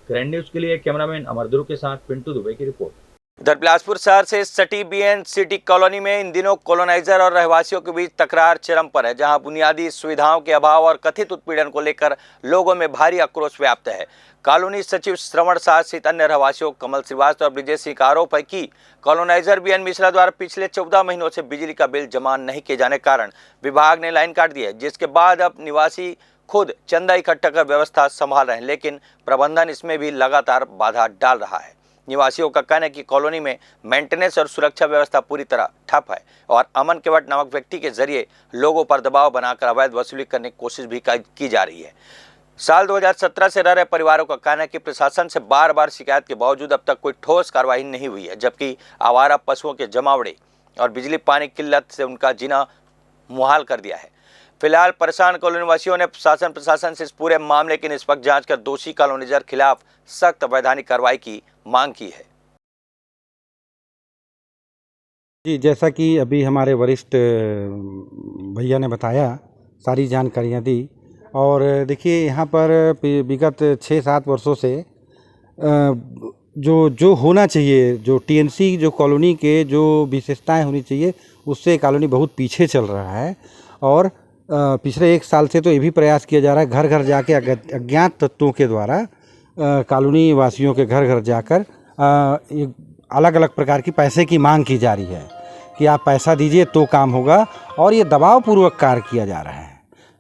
ग्रैंड न्यूज के लिए कैमरामैन अमर ध्रुव के साथ पिंटू दुबे की रिपोर्ट। उधर बिलासपुर शहर से सटी BN सिटी कॉलोनी में इन दिनों कॉलोनाइजर और रहवासियों के बीच तकरार चरम पर है, जहां बुनियादी सुविधाओं के अभाव और कथित उत्पीड़न को लेकर लोगों में भारी आक्रोश व्याप्त है। कॉलोनी सचिव श्रवण साह सहित अन्य रहवासियों कमल श्रीवास्तव और ब्रिजेश सिंह का आरोप है कि कॉलोनाइजर BN मिश्रा द्वारा पिछले 14 महीनों से बिजली का बिल जमा नहीं किए जाने के कारण विभाग ने लाइन काट दी है, जिसके बाद अब निवासी खुद चंदा इकट्ठा कर व्यवस्था संभाल रहे हैं, लेकिन प्रबंधन इसमें भी लगातार बाधा डाल रहा है। निवासियों का कहना है कि कॉलोनी में मेंटेनेंस और सुरक्षा व्यवस्था पूरी तरह ठप है और अमन केवट नामक व्यक्ति के जरिए लोगों पर दबाव बनाकर अवैध वसूली करने की कोशिश भी की जा रही है। साल 2017 से रह रहे परिवारों का कहना है कि प्रशासन से बार बार शिकायत के बावजूद अब तक कोई ठोस कार्रवाई नहीं हुई है, जबकि आवारा पशुओं के जमावड़े और बिजली पानी की किल्लत से उनका जीना मुहाल कर दिया है। फिलहाल परेशान कॉलोनी वासियों ने प्रशासन से इस पूरे मामले की निष्पक्ष जांच कर दोषी कॉलोनीजर खिलाफ सख्त वैधानिक कार्रवाई की मांग की है। जी, जैसा कि अभी हमारे वरिष्ठ भैया ने बताया सारी जानकारियाँ दी। और देखिए यहाँ पर विगत 6-7 वर्षों से जो होना चाहिए, जो टीएनसी जो कॉलोनी के जो विशेषताएं होनी चाहिए, उससे कॉलोनी बहुत पीछे चल रहा है। और पिछले 1 साल से तो ये भी प्रयास किया जा रहा है, घर घर जाके अज्ञात तत्वों के द्वारा कॉलोनी वासियों के घर घर जाकर अलग अलग प्रकार की पैसे की मांग की जा रही है कि आप पैसा दीजिए तो काम होगा, और ये दबावपूर्वक कार्य किया जा रहा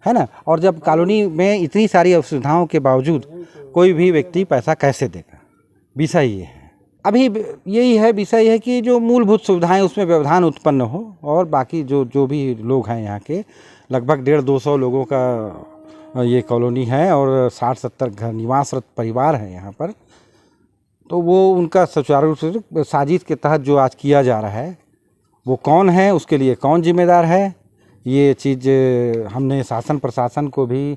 है ना। और जब कॉलोनी में इतनी सारी असुविधाओं के बावजूद कोई भी व्यक्ति पैसा कैसे देगा, विषय ये है। अभी यही है विषय है कि जो मूलभूत सुविधाएं उसमें व्यवधान उत्पन्न हो, और बाकी जो भी लोग हैं यहाँ के लगभग 150-200 लोगों का ये कॉलोनी है और 60-70 घर निवासरत परिवार हैं यहाँ पर। तो वो उनका सुचारू रूप से साजिश के तहत जो आज किया जा रहा है, वो कौन है, उसके लिए कौन जिम्मेदार है, ये चीज़ हमने शासन प्रशासन को भी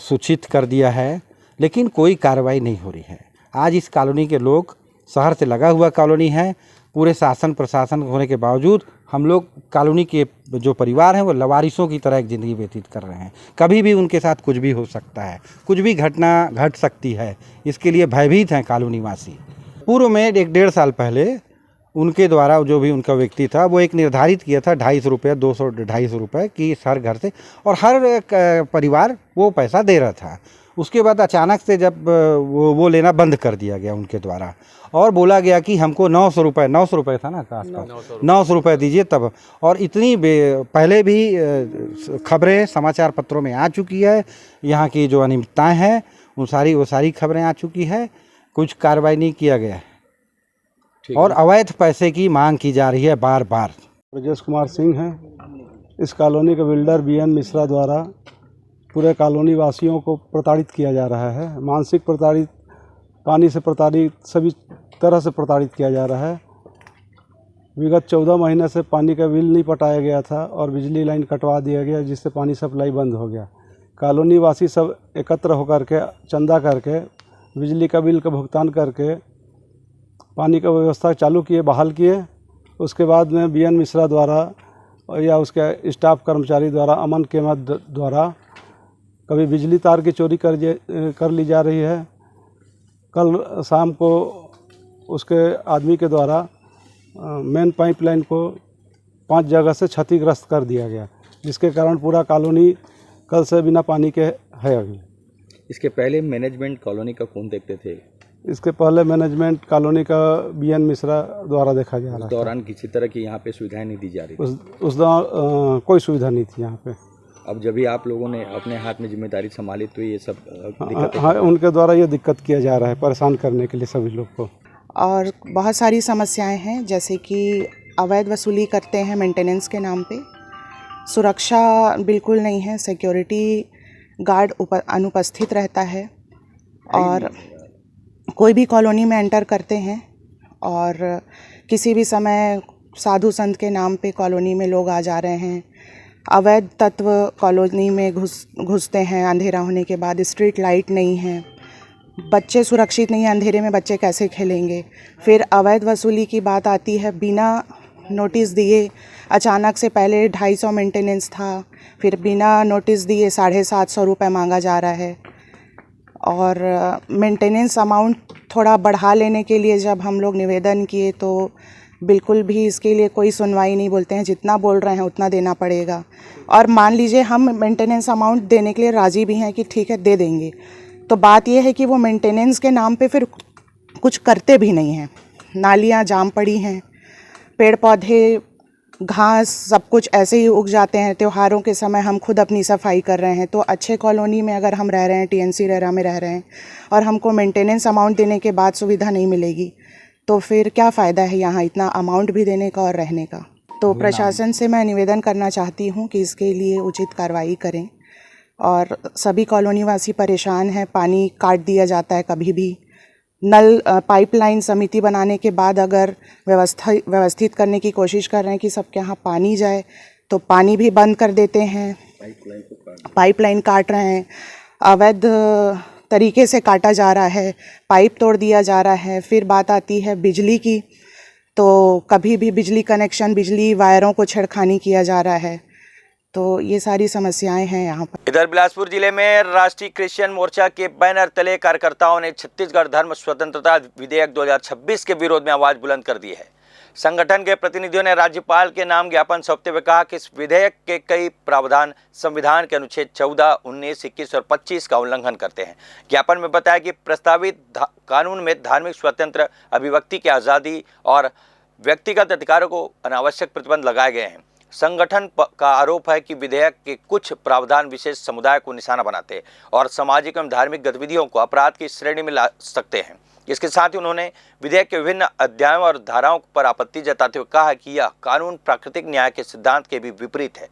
सूचित कर दिया है, लेकिन कोई कार्रवाई नहीं हो रही है। आज इस कॉलोनी के लोग, शहर से लगा हुआ कॉलोनी है, पूरे शासन प्रशासन होने के बावजूद हम लोग कॉलोनी के जो परिवार हैं वो लवारिसों की तरह एक ज़िंदगी व्यतीत कर रहे हैं। कभी भी उनके साथ कुछ भी हो सकता है, कुछ भी घटना घट सकती है, इसके लिए भयभीत हैं कॉलोनी वासी। पूर्व में 1-1.5 साल पहले उनके द्वारा जो भी उनका व्यक्ति था वो एक निर्धारित किया था 250 रुपये 200-250 रुपये की हर घर से, और हर परिवार वो पैसा दे रहा था। उसके बाद अचानक से जब वो लेना बंद कर दिया गया उनके द्वारा, और बोला गया कि हमको 900 रुपये था ना, आसपास 900 रुपये दीजिए तब। और इतनी पहले भी खबरें समाचार पत्रों में आ चुकी है, यहाँ की जो अनियमितताएं हैं वो सारी खबरें आ चुकी है, कुछ कार्रवाई नहीं किया गया है, और अवैध पैसे की मांग की जा रही है बार बार। ब्रजेश कुमार सिंह हैं। इस कॉलोनी के बिल्डर बीएन मिश्रा द्वारा पूरे कॉलोनी वासियों को प्रताड़ित किया जा रहा है, मानसिक प्रताड़ित, पानी से प्रताड़ित, सभी तरह से प्रताड़ित किया जा रहा है। विगत 14 महीने से पानी का बिल नहीं पटाया गया था और बिजली लाइन कटवा दिया गया, जिससे पानी सप्लाई बंद हो गया। कॉलोनी वासी सब एकत्र होकर के चंदा करके बिजली का बिल का भुगतान करके पानी का व्यवस्था चालू किए, बहाल किए। उसके बाद में बीएन मिश्रा द्वारा या उसके स्टाफ कर्मचारी द्वारा, अमन के मद द्वारा कभी बिजली तार की चोरी कर ली जा रही है। कल शाम को उसके आदमी के द्वारा मेन पाइपलाइन को 5 जगह से क्षतिग्रस्त कर दिया गया, जिसके कारण पूरा कॉलोनी कल से बिना पानी के है। अभी इसके पहले मैनेजमेंट कॉलोनी का कौन देखते थे? इसके पहले मैनेजमेंट कॉलोनी का बीएन मिश्रा द्वारा देखा जा रहा है। उस दौरान किसी तरह की यहाँ पे सुविधाएं नहीं दी जा रही? उस दौरान कोई सुविधा नहीं थी यहाँ पे। अब जब भी आप लोगों ने अपने हाथ में जिम्मेदारी संभाली तो ये सब दिक्कतें? हाँ, उनके द्वारा ये दिक्कत किया जा रहा है, परेशान करने के लिए सभी लोग को। और बहुत सारी समस्याएं हैं, जैसे कि अवैध वसूली करते हैं मेंटेनेंस के नाम पे, सुरक्षा बिल्कुल नहीं है, सिक्योरिटी गार्ड अनुपस्थित रहता है, और कोई भी कॉलोनी में एंटर करते हैं और किसी भी समय साधु संत के नाम पे कॉलोनी में लोग आ जा रहे हैं। अवैध तत्व कॉलोनी में घुसते हैं अंधेरा होने के बाद, स्ट्रीट लाइट नहीं है, बच्चे सुरक्षित नहीं हैं, अंधेरे में बच्चे कैसे खेलेंगे। फिर अवैध वसूली की बात आती है, बिना नोटिस दिए अचानक से, पहले 250 मेंटेनेंस था, फिर बिना नोटिस दिए 750 रुपये मांगा जा रहा है। और मेंटेनेंस अमाउंट थोड़ा बढ़ा लेने के लिए जब हम लोग निवेदन किए तो बिल्कुल भी इसके लिए कोई सुनवाई नहीं, बोलते हैं जितना बोल रहे हैं उतना देना पड़ेगा। और मान लीजिए हम मेंटेनेंस अमाउंट देने के लिए राज़ी भी हैं कि ठीक है दे देंगे, तो बात यह है कि वो मेंटेनेंस के नाम पे फिर कुछ करते भी नहीं हैं। नालियाँ जाम पड़ी हैं, पेड़ पौधे घास सब कुछ ऐसे ही उग जाते हैं। त्योहारों के समय हम खुद अपनी सफाई कर रहे हैं, तो अच्छे कॉलोनी में अगर हम रह रहे हैं, टीएनसी रेरा में रह रहे हैं, और हमको मेंटेनेंस अमाउंट देने के बाद सुविधा नहीं मिलेगी, तो फिर क्या फ़ायदा है यहाँ इतना अमाउंट भी देने का और रहने का। तो प्रशासन से मैं निवेदन करना चाहती हूँ कि इसके लिए उचित कार्रवाई करें। और सभी कॉलोनी वासी परेशान हैं, पानी काट दिया जाता है कभी भी। नल पाइपलाइन समिति बनाने के बाद अगर व्यवस्थित करने की कोशिश कर रहे हैं कि सबके यहाँ पानी जाए, तो पानी भी बंद कर देते हैं, पाइपलाइन काट रहे हैं, अवैध तरीके से काटा जा रहा है, पाइप तोड़ दिया जा रहा है। फिर बात आती है बिजली की, तो कभी भी बिजली कनेक्शन, बिजली वायरों को छेड़खानी किया जा रहा है। तो ये सारी समस्याएं हैं यहाँ पर। इधर बिलासपुर जिले में राष्ट्रीय क्रिश्चियन मोर्चा के बैनर तले कार्यकर्ताओं ने छत्तीसगढ़ धर्म स्वतंत्रता विधेयक 2026 के विरोध में आवाज बुलंद कर दी है। संगठन के प्रतिनिधियों ने राज्यपाल के नाम ज्ञापन सौंपते हुए कहा कि इस विधेयक के कई प्रावधान संविधान के अनुच्छेद 14, 19, 21 और 25 का उल्लंघन करते हैं। ज्ञापन में बताया कि प्रस्तावित कानून में धार्मिक स्वतंत्र, अभिव्यक्ति की आज़ादी और व्यक्तिगत अधिकारों को अनावश्यक प्रतिबंध लगाए गए हैं। संगठन का आरोप है कि विधेयक के कुछ प्रावधान विशेष समुदाय को निशाना बनाते हैं और सामाजिक एवं धार्मिक गतिविधियों को अपराध की श्रेणी में ला सकते हैं। इसके साथ ही उन्होंने विधेयक के विभिन्न अध्यायों और धाराओं पर आपत्ति जताते हुए कहा कि यह कानून प्राकृतिक न्याय के सिद्धांत के भी विपरीत है।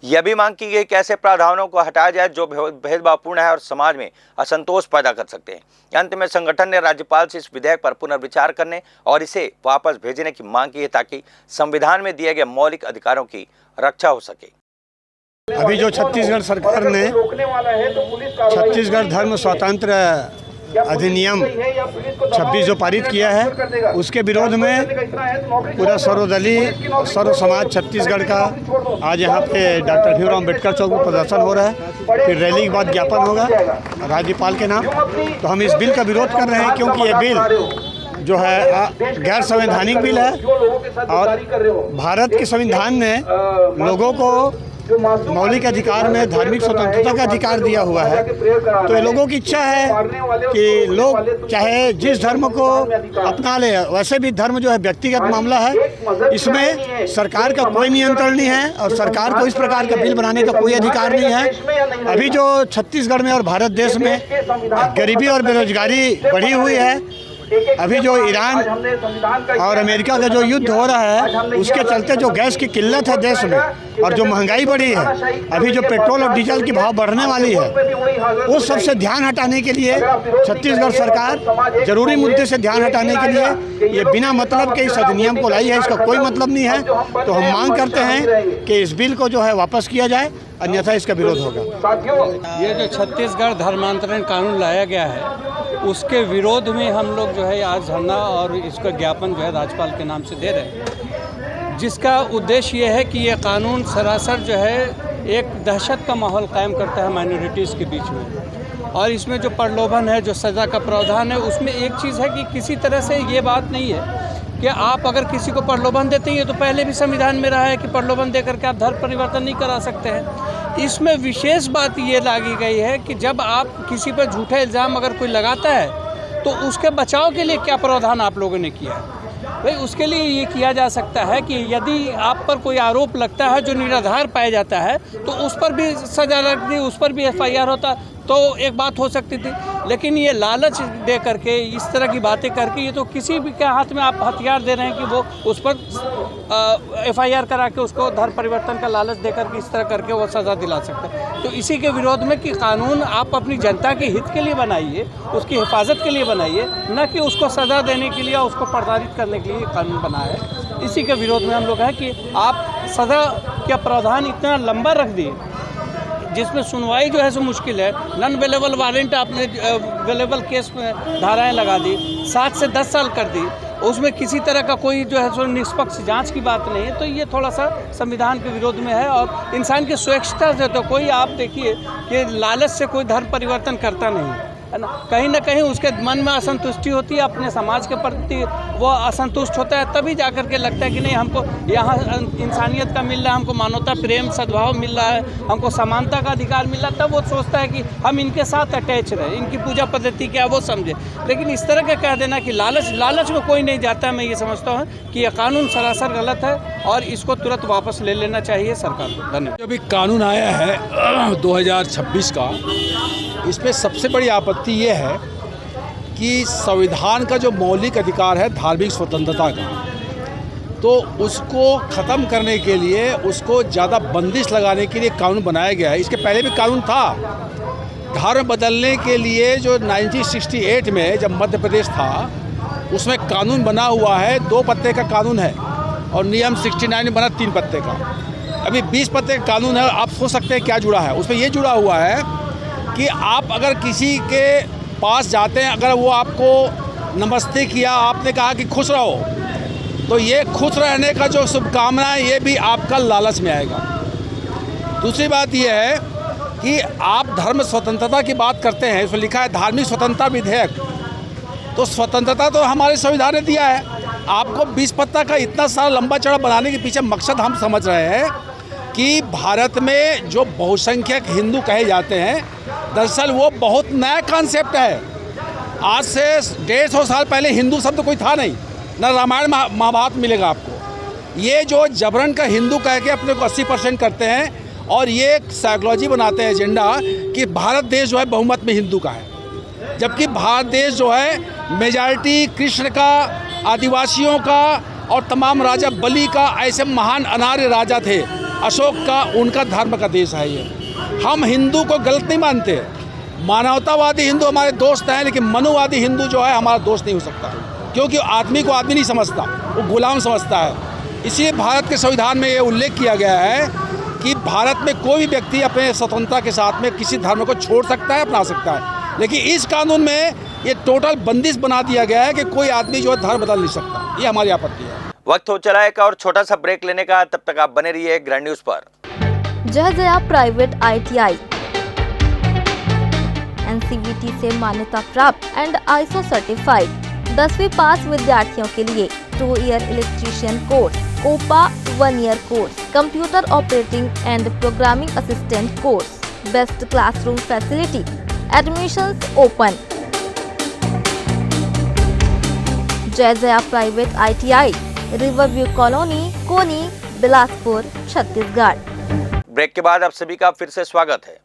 यह भी मांग की गई कि ऐसे प्रावधानों को हटाया जाए जो भेदभावपूर्ण है और समाज में असंतोष पैदा कर सकते हैं। अंत में संगठन ने राज्यपाल से इस विधेयक पर पुनर्विचार करने और इसे वापस भेजने की मांग की है ताकि संविधान में दिए गए मौलिक अधिकारों की रक्षा हो सके। अभी जो छत्तीसगढ़ सरकार ने छत्तीसगढ़ धर्म स्वतंत्र अधिनियम 26 जो पारित किया है, उसके विरोध में पूरा सर्वदलीय सर्व समाज छत्तीसगढ़ का आज यहाँ पे डॉक्टर भीमराव अम्बेडकर चौक में प्रदर्शन हो रहा है। फिर रैली के बाद ज्ञापन होगा राज्यपाल के नाम। तो हम इस बिल का विरोध कर रहे हैं क्योंकि ये बिल जो है गैर संवैधानिक बिल है और भारत के संविधान ने लोगों को मौलिक अधिकार में धार्मिक स्वतंत्रता का अधिकार दिया हुआ है। तो ये लोगों की इच्छा है कि लोग चाहे जिस धर्म को अपना ले, वैसे भी धर्म जो है व्यक्तिगत मामला है, इसमें सरकार का कोई नियंत्रण नहीं है और सरकार को इस प्रकार का बिल बनाने का कोई अधिकार नहीं है। अभी जो छत्तीसगढ़ में और भारत देश में गरीबी और बेरोजगारी बढ़ी हुई है, अभी जो ईरान और अमेरिका का जो युद्ध हो रहा है, उसके चलते जो गैस की किल्लत है देश में और जो महंगाई बढ़ी है, अभी जो पेट्रोल और डीजल की भाव बढ़ने वाली है, उस सब से ध्यान हटाने के लिए छत्तीसगढ़ सरकार जरूरी मुद्दे से ध्यान हटाने के लिए ये बिना मतलब के इस अधिनियम को लाई है। इसका कोई मतलब नहीं है। तो हम मांग करते हैं कि इस बिल को जो है वापस किया जाए, अन्यथा इसका विरोध होगा। ये जो छत्तीसगढ़ धर्मांतरण कानून लाया गया है, उसके विरोध में हम लोग जो है आज धरना और इसका ज्ञापन जो है राज्यपाल के नाम से दे रहे हैं, जिसका उद्देश्य ये है कि ये कानून सरासर जो है एक दहशत का माहौल कायम करता है माइनॉरिटीज़ के बीच में। और इसमें जो प्रलोभन है, जो सज़ा का प्रावधान है, उसमें एक चीज़ है कि किसी तरह से ये बात नहीं है कि आप अगर किसी को प्रलोभन देते हैं, तो पहले भी संविधान में रहा है कि प्रलोभन देकर के आप धर्म परिवर्तन नहीं करा सकते हैं। इसमें विशेष बात ये लागी गई है कि जब आप किसी पर झूठा इल्ज़ाम अगर कोई लगाता है, तो उसके बचाव के लिए क्या प्रावधान आप लोगों ने किया है। भाई उसके लिए ये किया जा सकता है कि यदि आप पर कोई आरोप लगता है जो निराधार पाया जाता है, तो उस पर भी सजा लगती, उस पर भी FIR होता, तो एक बात हो सकती थी। लेकिन ये लालच दे करके, इस तरह की बातें करके, ये तो किसी भी के हाथ में आप हथियार दे रहे हैं कि वो उस पर FIR करा के उसको धर्म परिवर्तन का लालच दे करके इस तरह करके वो सज़ा दिला सकते हैं। तो इसी के विरोध में कि कानून आप अपनी जनता के हित के लिए बनाइए, उसकी हिफाजत के लिए बनाइए, न कि उसको सज़ा देने के लिए, उसको प्रताड़ित करने के लिए कानून बना है। इसी के विरोध में हम लोग हैं कि आप सज़ा का प्रावधान इतना लंबा रख दिए जिसमें सुनवाई जो है सो मुश्किल है। नॉन अवेलेबल वारंट आपने अवेलेबल केस में धाराएं लगा दी, 7 से 10 साल कर दी, उसमें किसी तरह का कोई जो है सो निष्पक्ष जांच की बात नहीं है। तो ये थोड़ा सा संविधान के विरोध में है और इंसान की स्वच्छता से तो कोई, आप देखिए कि लालच से कोई धर्म परिवर्तन करता नहीं है ना। कहीं ना कहीं उसके मन में असंतुष्टि होती है, अपने समाज के प्रति वो असंतुष्ट होता है, तभी जाकर के लगता है कि नहीं, हमको यहाँ इंसानियत का मिल रहा है, हमको मानवता, प्रेम, सद्भाव मिल रहा है, हमको समानता का अधिकार मिल रहा है। तब वो सोचता है कि हम इनके साथ अटैच रहे, इनकी पूजा पद्धति क्या वो समझे। लेकिन इस तरह का कह देना कि लालच में कोई नहीं जाता है, मैं ये समझता हूँ कि यह कानून सरासर गलत है और इसको तुरंत वापस ले लेना चाहिए सरकार को। धन्यवाद। अभी कानून आया है 2026 का, इसमें सबसे बड़ी आपत्ति ये है कि संविधान का जो मौलिक अधिकार है धार्मिक स्वतंत्रता का, तो उसको ख़त्म करने के लिए, उसको ज़्यादा बंदिश लगाने के लिए कानून बनाया गया है। इसके पहले भी कानून था। धर्म बदलने के लिए जो 1968 में जब मध्य प्रदेश था, उसमें कानून बना हुआ है, 2 पत्ते का कानून है और नियम 69 में बना 3 पत्ते का। अभी 20 पत्ते का कानून है। आप सोच सकते हैं क्या जुड़ा है उसमें। ये जुड़ा हुआ है कि आप अगर किसी के पास जाते हैं, अगर वो आपको नमस्ते किया, आपने कहा कि खुश रहो, तो ये खुश रहने का जो शुभकामना है, ये भी आपका लालच में आएगा। दूसरी बात यह है कि आप धर्म स्वतंत्रता की बात करते हैं, इसमें लिखा है धार्मिक स्वतंत्रता विधेयक, तो स्वतंत्रता तो हमारे संविधान ने दिया है। आपको 20 पत्ता का इतना सारा लंबा चौड़ा बनाने के पीछे मकसद हम समझ रहे हैं कि भारत में जो बहुसंख्यक हिंदू कहे जाते हैं, दरअसल वो बहुत नया कॉन्सेप्ट है। आज से 150 साल पहले हिंदू शब्द कोई था नहीं, न रामायण महाभारत मिलेगा आपको। ये जो जबरन का हिंदू कह के अपने को 80% करते हैं और ये एक साइकोलॉजी बनाते हैं एजेंडा कि भारत देश जो है बहुमत में हिंदू का है, जबकि भारत देश जो है मेजॉरिटी कृष्ण का, आदिवासियों का और तमाम राजा बलि का, ऐसे महान अनार्य राजा थे, अशोक का, उनका धर्म का देश है ये। हम हिंदू को गलत नहीं मानते, मानवतावादी हिंदू हमारे दोस्त हैं, लेकिन मनुवादी हिंदू जो है हमारा दोस्त नहीं हो सकता, क्योंकि आदमी को आदमी नहीं समझता, वो गुलाम समझता है। इसलिए भारत के संविधान में ये उल्लेख किया गया है कि भारत में कोई भी व्यक्ति अपने स्वतंत्रता के साथ में किसी धर्म को छोड़ सकता है, अपना सकता है, लेकिन इस कानून में ये टोटल बंदिश बना दिया गया है कि कोई आदमी जो है धर्म बदल नहीं सकता। ये हमारी आपत्ति है। वक्त हो चला है एक और छोटा सा ब्रेक लेने का, तब तक आप बने रहिए ग्रैंड न्यूज पर। जया प्राइवेट ITI NCVT से मान्यता प्राप्त एंड ISO सर्टिफाइड 10वीं पास विद्यार्थियों के लिए 2 year electrician course, COPA 1 year course, computer operating and programming assistant course, best classroom facility, admissions open. Jaya private ITI, riverview colony, Koni, Bilaspur, Chhattisgarh. Break के बाद आप सभी का फिर से स्वागत है।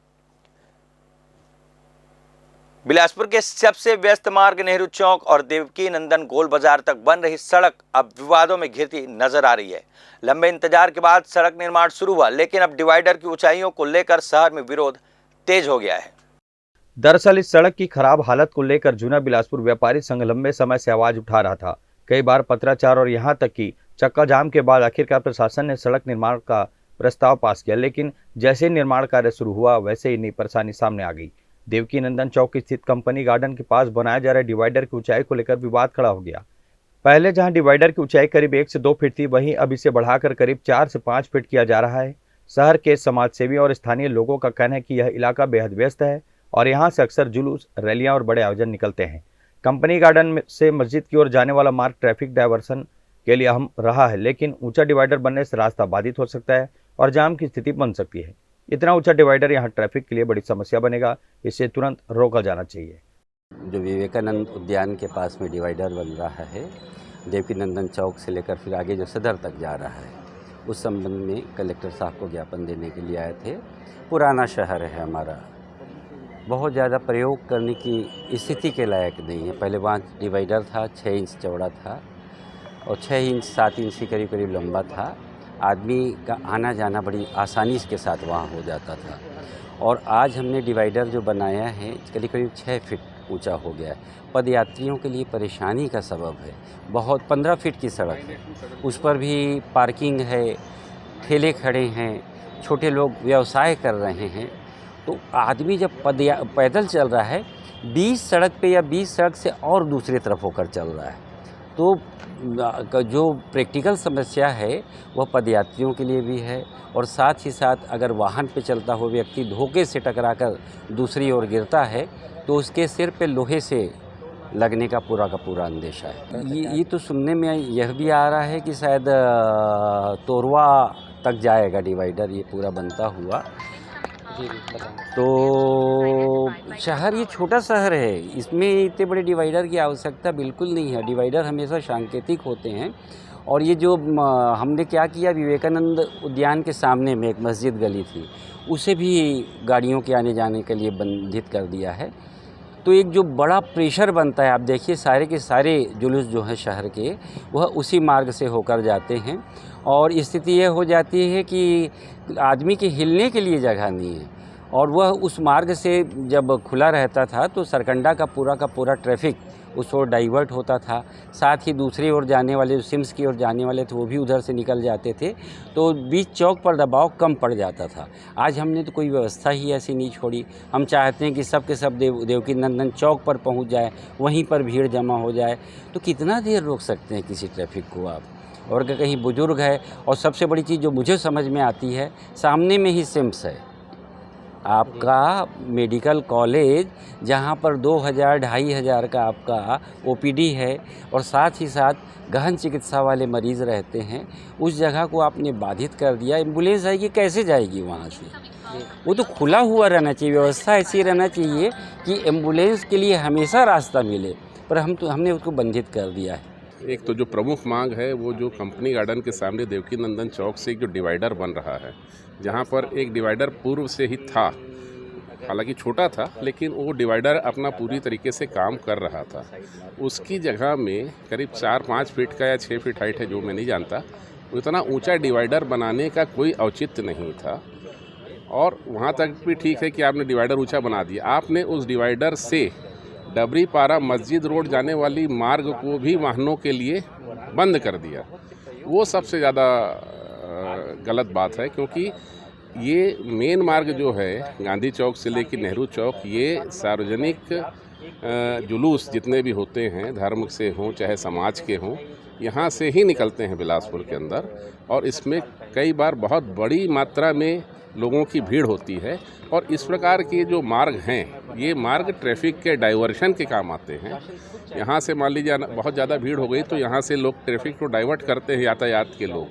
बिलासपुर के सबसे व्यस्त मार्ग नेहरू चौक और देवकी नंदन गोल बाजार तक बन रही सड़क अब विवादों में घिरती नजर आ रही है। लंबे इंतजार के बाद सड़क निर्माण शुरू हुआ, लेकिन अब डिवाइडर की ऊंचाइयों को लेकर शहर में विरोध तेज हो गया है। दरअसल इस सड़क की खराब हालत को लेकर जूना बिलासपुर व्यापारी संघ लंबे समय से आवाज उठा रहा था। कई बार पत्राचार और यहां तक कि चक्का जाम के बाद आखिरकार प्रशासन ने सड़क निर्माण का प्रस्ताव पास किया, लेकिन जैसे ही निर्माण कार्य शुरू हुआ वैसे ही नई परेशानी सामने आ गई। देवकी नंदन चौक स्थित कंपनी गार्डन के पास बनाया जा रहे डिवाइडर की ऊंचाई को लेकर विवाद खड़ा हो गया। पहले जहां डिवाइडर की ऊंचाई करीब 1 से 2 फीट थी, वहीं अब इसे बढ़ाकर करीब 4 से 5 फीट किया जा रहा है। शहर के समाजसेवी और स्थानीय लोगों का कहना है कि यह इलाका बेहद व्यस्त है और यहाँ से अक्सर जुलूस, रैलियां और बड़े आयोजन निकलते हैं। कंपनी गार्डन से मस्जिद की ओर जाने वाला मार्ग ट्रैफिक डायवर्सन के लिए अहम रहा है, लेकिन ऊंचा डिवाइडर बनने से रास्ता बाधित हो सकता है और जाम की स्थिति बन सकती है। इतना ऊंचा डिवाइडर यहाँ ट्रैफिक के लिए बड़ी समस्या बनेगा, इसे तुरंत रोका जाना चाहिए। जो विवेकानंद उद्यान के पास में डिवाइडर बन रहा है, देवकी नंदन चौक से लेकर फिर आगे जो सदर तक जा रहा है, उस संबंध में कलेक्टर साहब को ज्ञापन देने के लिए आए थे। पुराना शहर है हमारा, बहुत ज़्यादा प्रयोग करने की स्थिति के लायक नहीं है। पहले वहाँ डिवाइडर था, 6 इंच चौड़ा था और 6 इंच 7 इंच के करीब करीब लंबा था। आदमी का आना जाना बड़ी आसानी के साथ वहाँ हो जाता था। और आज हमने डिवाइडर जो बनाया है करीब करीब 6 फीट ऊंचा हो गया है। पदयात्रियों के लिए परेशानी का सबब है। बहुत 15 फीट की सड़क है, उस पर भी पार्किंग है, ठेले खड़े हैं, छोटे लोग व्यवसाय कर रहे हैं। तो आदमी जब पैदल चल रहा है, 20 सड़क पे या 20 सड़क से और दूसरी तरफ होकर चल रहा है, तो जो प्रैक्टिकल समस्या है वह पदयात्रियों के लिए भी है। और साथ ही साथ अगर वाहन पे चलता हुआ व्यक्ति धोखे से टकराकर दूसरी ओर गिरता है तो उसके सिर पे लोहे से लगने का पूरा अंदेशा है। ये तो सुनने में यह भी आ रहा है कि शायद तोरवा तक जाएगा डिवाइडर ये पूरा बनता हुआ। तो शहर ये छोटा शहर है, इसमें इतने बड़े डिवाइडर की आवश्यकता बिल्कुल नहीं है। डिवाइडर हमेशा सांकेतिक होते हैं। और ये जो हमने क्या किया, विवेकानंद उद्यान के सामने में एक मस्जिद गली थी, उसे भी गाड़ियों के आने जाने के लिए बंधित कर दिया है। तो एक जो बड़ा प्रेशर बनता है, आप देखिए सारे के सारे जुलूस जो हैं शहर के, वह उसी मार्ग से होकर जाते हैं। और स्थिति यह हो जाती है कि आदमी के हिलने के लिए जगह नहीं है। और वह उस मार्ग से जब खुला रहता था तो सरकंडा का पूरा ट्रैफिक उस ओर डाइवर्ट होता था। साथ ही दूसरी ओर जाने वाले, सिम्स की ओर जाने वाले थे, वो भी उधर से निकल जाते थे। तो बीच चौक पर दबाव कम पड़ जाता था। आज हमने तो कोई व्यवस्था ही ऐसी नहीं छोड़ी। हम चाहते हैं कि सब के सब देवकी नंदन चौक पर पहुंच जाए, वहीं पर भीड़ जमा हो जाए। तो कितना देर रोक सकते हैं किसी ट्रैफिक को आप? और अगर कहीं बुजुर्ग है, और सबसे बड़ी चीज़ जो मुझे समझ में आती है, सामने में ही सिम्स है आपका मेडिकल कॉलेज, जहाँ पर 2000-2500 का आपका ओपीडी है और साथ ही साथ गहन चिकित्सा वाले मरीज़ रहते हैं। उस जगह को आपने बाधित कर दिया। एम्बुलेंस आएगी कैसे जाएगी वहाँ से? वो तो खुला हुआ रहना चाहिए, व्यवस्था ऐसी रहना चाहिए कि एम्बुलेंस के लिए हमेशा रास्ता मिले, पर हमने उसको बंधित कर दिया है। एक तो जो प्रमुख मांग है वो जो कंपनी गार्डन के सामने देवकी नंदन चौक से एक जो डिवाइडर बन रहा है, जहाँ पर एक डिवाइडर पूर्व से ही था, हालांकि छोटा था, लेकिन वो डिवाइडर अपना पूरी तरीके से काम कर रहा था। उसकी जगह में करीब 4-5 फीट का या 6 फीट हाइट है जो मैं नहीं जानता, उतना ऊंचा डिवाइडर बनाने का कोई औचित्य नहीं था। और वहाँ तक भी ठीक है कि आपने डिवाइडर ऊंचा बना दिया, आपने उस डिवाइडर से डबरीपारा मस्जिद रोड जाने वाली मार्ग को भी वाहनों के लिए बंद कर दिया। वो सबसे ज़्यादा गलत बात है, क्योंकि ये मेन मार्ग जो है गांधी चौक से लेकर नेहरू चौक, ये सार्वजनिक जुलूस जितने भी होते हैं, धर्म से हों चाहे समाज के हों, यहाँ से ही निकलते हैं बिलासपुर के अंदर। और इसमें कई बार बहुत बड़ी मात्रा में लोगों की भीड़ होती है। और इस प्रकार के जो मार्ग हैं, ये मार्ग ट्रैफिक के डाइवर्शन के काम आते हैं। यहाँ से मान लीजिए बहुत ज़्यादा भीड़ हो गई तो यहाँ से लोग ट्रैफिक को डाइवर्ट करते हैं, यातायात के लोग,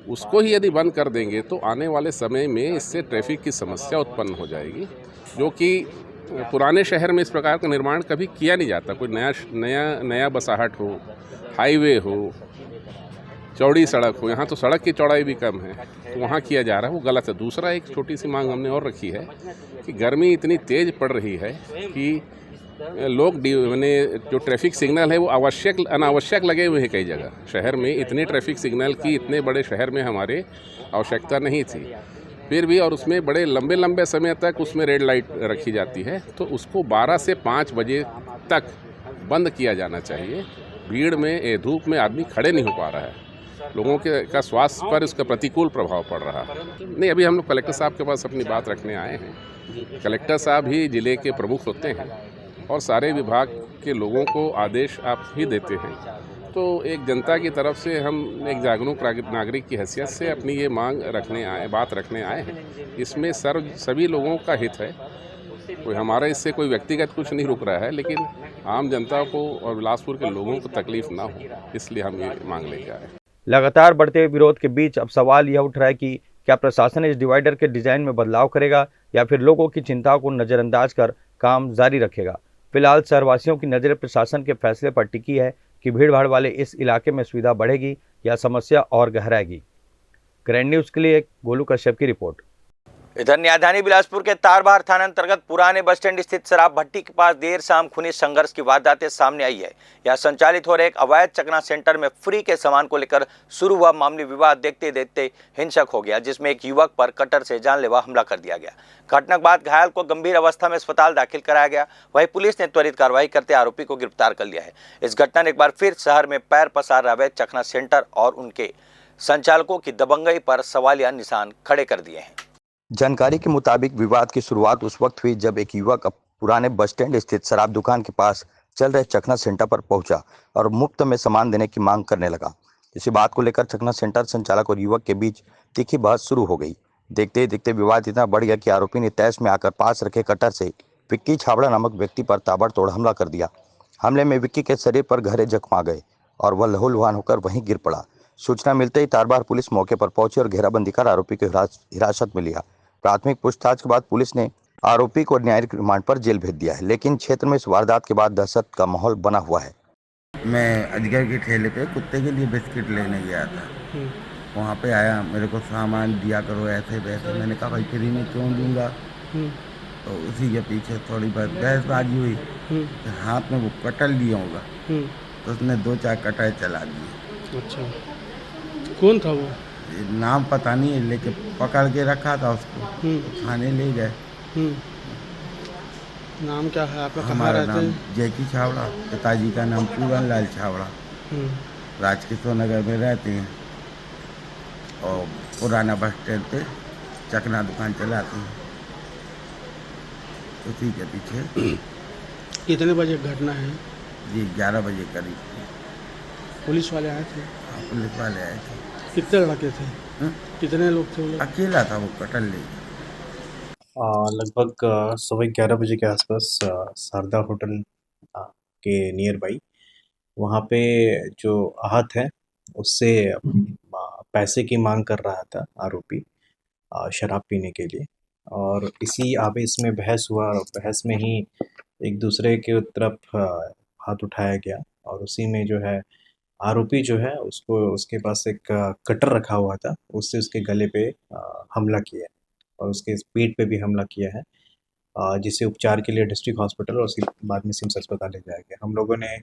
उसको ही यदि बंद कर देंगे तो आने वाले समय में इससे ट्रैफिक की समस्या उत्पन्न हो जाएगी, जो कि पुराने शहर में इस प्रकार का निर्माण कभी किया नहीं जाता। कोई नया बसाहट हो, हाईवे हो, चौड़ी सड़क हो, यहाँ तो सड़क की चौड़ाई भी कम है, तो वहाँ किया जा रहा है, वो गलत है। दूसरा एक छोटी सी मांग हमने और रखी है कि गर्मी इतनी तेज़ पड़ रही है कि लोग जो ट्रैफिक सिग्नल है वो अनावश्यक लगे हुए हैं कई जगह शहर में। इतने ट्रैफिक सिग्नल की इतने बड़े शहर में हमारे आवश्यकता नहीं थी, फिर भी, और उसमें बड़े लंबे समय तक उसमें रेड लाइट रखी जाती है, तो उसको 12 से 5 बजे तक बंद किया जाना चाहिए। भीड़ में धूप में आदमी खड़े नहीं हो पा रहा है, लोगों का स्वास्थ्य पर इसका प्रतिकूल प्रभाव पड़ रहा है। नहीं, अभी हम लोग कलेक्टर साहब के पास अपनी बात रखने आए हैं। कलेक्टर साहब ही जिले के प्रमुख होते हैं और सारे विभाग के लोगों को आदेश आप ही देते हैं। तो एक जनता की तरफ से हम एक जागरूक नागरिक की हैसियत से अपनी ये बात रखने आए हैं। इसमें सभी लोगों का हित है, कोई हमारा इससे कोई व्यक्तिगत कुछ नहीं रुक रहा है, लेकिन आम जनता को और बिलासपुर के लोगों को तकलीफ ना हो, इसलिए हम ये मांग लेके आए। लगातार बढ़ते विरोध के बीच अब सवाल यह उठ रहा है कि क्या प्रशासन इस डिवाइडर के डिजाइन में बदलाव करेगा या फिर लोगों की चिंताओं को नजरअंदाज कर काम जारी रखेगा। फिलहाल शहरवासियों की नजर प्रशासन के फैसले पर टिकी है कि भीड़भाड़ वाले इस इलाके में सुविधा बढ़ेगी या समस्या और गहराएगी। ग्रैंड न्यूज के लिए गोलू कश्यप की रिपोर्ट। इधर न्यायधानी बिलासपुर के तारबहार थाना अंतर्गत पुराने बस स्टैंड स्थित शराब भट्टी के पास देर शाम खूनी संघर्ष की वारदातें सामने आई है। यह संचालित हो रहे एक अवैध चकना सेंटर में फ्री के सामान को लेकर शुरू हुआ मामूली विवाद देखते देखते हिंसक हो गया, जिसमें एक युवक पर कटर से जानलेवा हमला कर दिया गया। घटना के बाद घायल को गंभीर अवस्था में अस्पताल दाखिल कराया गया। वहीं पुलिस ने त्वरित कार्रवाई करते आरोपी को गिरफ्तार कर लिया है। इस घटना ने एक बार फिर शहर में पैर पसार अवैध चकना सेंटर और उनके संचालकों की दबंगई पर सवालिया निशान खड़े कर दिए हैं। जानकारी के मुताबिक विवाद की शुरुआत उस वक्त हुई जब एक युवक पुराने बस स्टैंड स्थित शराब दुकान के पास चल रहे चकना सेंटर पर पहुंचा और मुफ्त में सामान देने की मांग करने लगा। इसी बात को लेकर चकना सेंटर संचालक और युवक के बीच तीखी बहस शुरू हो गई। देखते ही देखते विवाद इतना बढ़ गया कि आरोपी ने तैश में आकर पास रखे कटर से विक्की छाबड़ा नामक व्यक्ति पर ताबड़तोड़ हमला कर दिया। हमले में विक्की के शरीर पर गहरे जख्म आ गए और वह लहूलुहान होकर वहीं गिर पड़ा। सूचना मिलते ही तारबहार पुलिस मौके पर पहुंची और घेराबंदी कर आरोपी को हिरासत में लिया। प्राथमिक पूछताछ के बाद पुलिस ने आरोपी को न्यायिक रिमांड पर जेल भेज दिया है, लेकिन क्षेत्र में इस वारदात के बाद दहशत का माहौल बना हुआ है। मैं अजगर के ठेले पे कुत्ते के लिए बिस्किट लेने गया था, वहाँ पे आया, मेरे को सामान दिया करो ऐसे वैसे। मैंने कहा भाई फ्री में क्यों दूंगा, तो उसी के पीछे थोड़ी बहुत बहसबाजी हुई। तो हाथ में वो कटर लिया होगा, तो उसने 2-4 कटाई चला दिए। अच्छा, कौन था वो? नाम पता नहीं है, लेके पकड़ के रखा था उसको, तो थाने ले गए। नाम क्या है आपका? हमारा नाम जैकी छाबड़ा, पिताजी का नाम पूरन लाल छाबड़ा, राजकिशोर नगर में रहते हैं और पुराना बस स्टैंड पे चकना दुकान चलाते हैं, उसी के पीछे। कितने बजे घटना है? जी 11 बजे करीब। पुलिस वाले आए थे? पुलिस वाले आए थे। कितने लड़के थे? कितने लोग थे वो लोग? अकेला था वो, कटल ले लगभग सुबह 11 बजे के आसपास शारदा होटल के नियर बाई वहाँ पे जो आहत है उससे पैसे की मांग कर रहा था आरोपी शराब पीने के लिए, और इसी आवेश में बहस हुआ और बहस में ही एक दूसरे के तरफ हाथ उठाया गया, और उसी में जो है आरोपी जो है उसको उसके पास एक कटर रखा हुआ था, उससे उसके गले पे हमला किया और उसके पीठ पे भी हमला किया है, जिसे उपचार के लिए डिस्ट्रिक्ट हॉस्पिटल और उसके बाद में सिम्स अस्पताल ले जाया गया। हम लोगों ने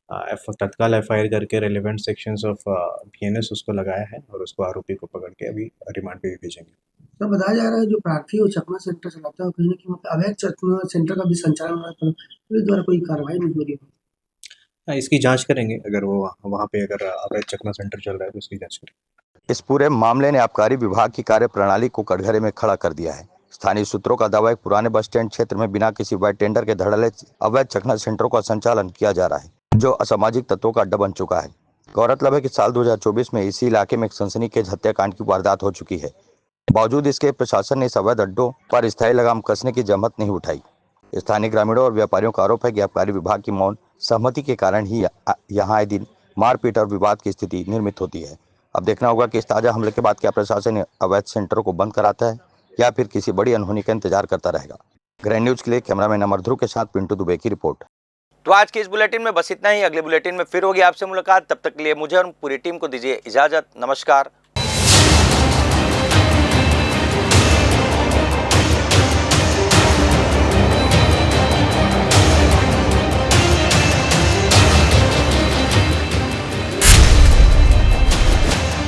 तत्काल एफआईआर करके रेलेवेंट सेक्शंस ऑफ बीएनएस उसको लगाया है और उसको आरोपी को पकड़ के अभी रिमांड पे भी भेजेंगे। तो बताया जा रहा है जो प्रार्थी वो चकमा सेंटर चलाता है, कहीं ना कहीं अवैध चकमा सेंटर का भी संचालन हो रहा है, पुलिस द्वारा कोई कार्रवाई नहीं हो रही है। इसकी जांच करेंगे, अगर वो वहाँ पे अगर अवैध चकमा सेंटर चल रहा है तो उसकी जांच करेंगे। इस पूरे मामले ने आबकारी विभाग की कार्यप्रणाली को कटघरे में खड़ा कर दिया है। स्थानीय सूत्रों का दावा है कि पुराने बस स्टैंड क्षेत्र में बिना किसी वैध टेंडर के धड़ल्ले अवैध चकना सेंटरों का संचालन किया जा रहा है, जो असामाजिक तत्वों का अड्डा बन चुका है। गौरतलब है कि साल 2024 में इसी इलाके में एक सनसनीखेज हत्याकांड की वारदात हो चुकी है। बावजूद इसके प्रशासन ने इस अवैध अड्डों पर स्थायी लगाम कसने की जहमत नहीं उठाई। स्थानीय ग्रामीणों और व्यापारियों का आरोप है कि आबकारी विभाग की मौन सहमति के कारण ही यहाँ आए दिन मारपीट और विवाद की स्थिति निर्मित होती है। अब देखना होगा कि इस ताजा हमले के बाद क्या प्रशासन अवैध सेंटरों को बंद कराता है या फिर किसी बड़ी अनहोनी का इंतजार करता रहेगा। ग्रैंड न्यूज के लिए कैमरामैन अमर ध्रुव के साथ पिंटू दुबे की रिपोर्ट। तो आज के इस बुलेटिन में बस इतना ही। अगले बुलेटिन में फिर होगी आपसे मुलाकात। तब तक के लिए मुझे और पूरी टीम को दीजिए इजाजत। नमस्कार।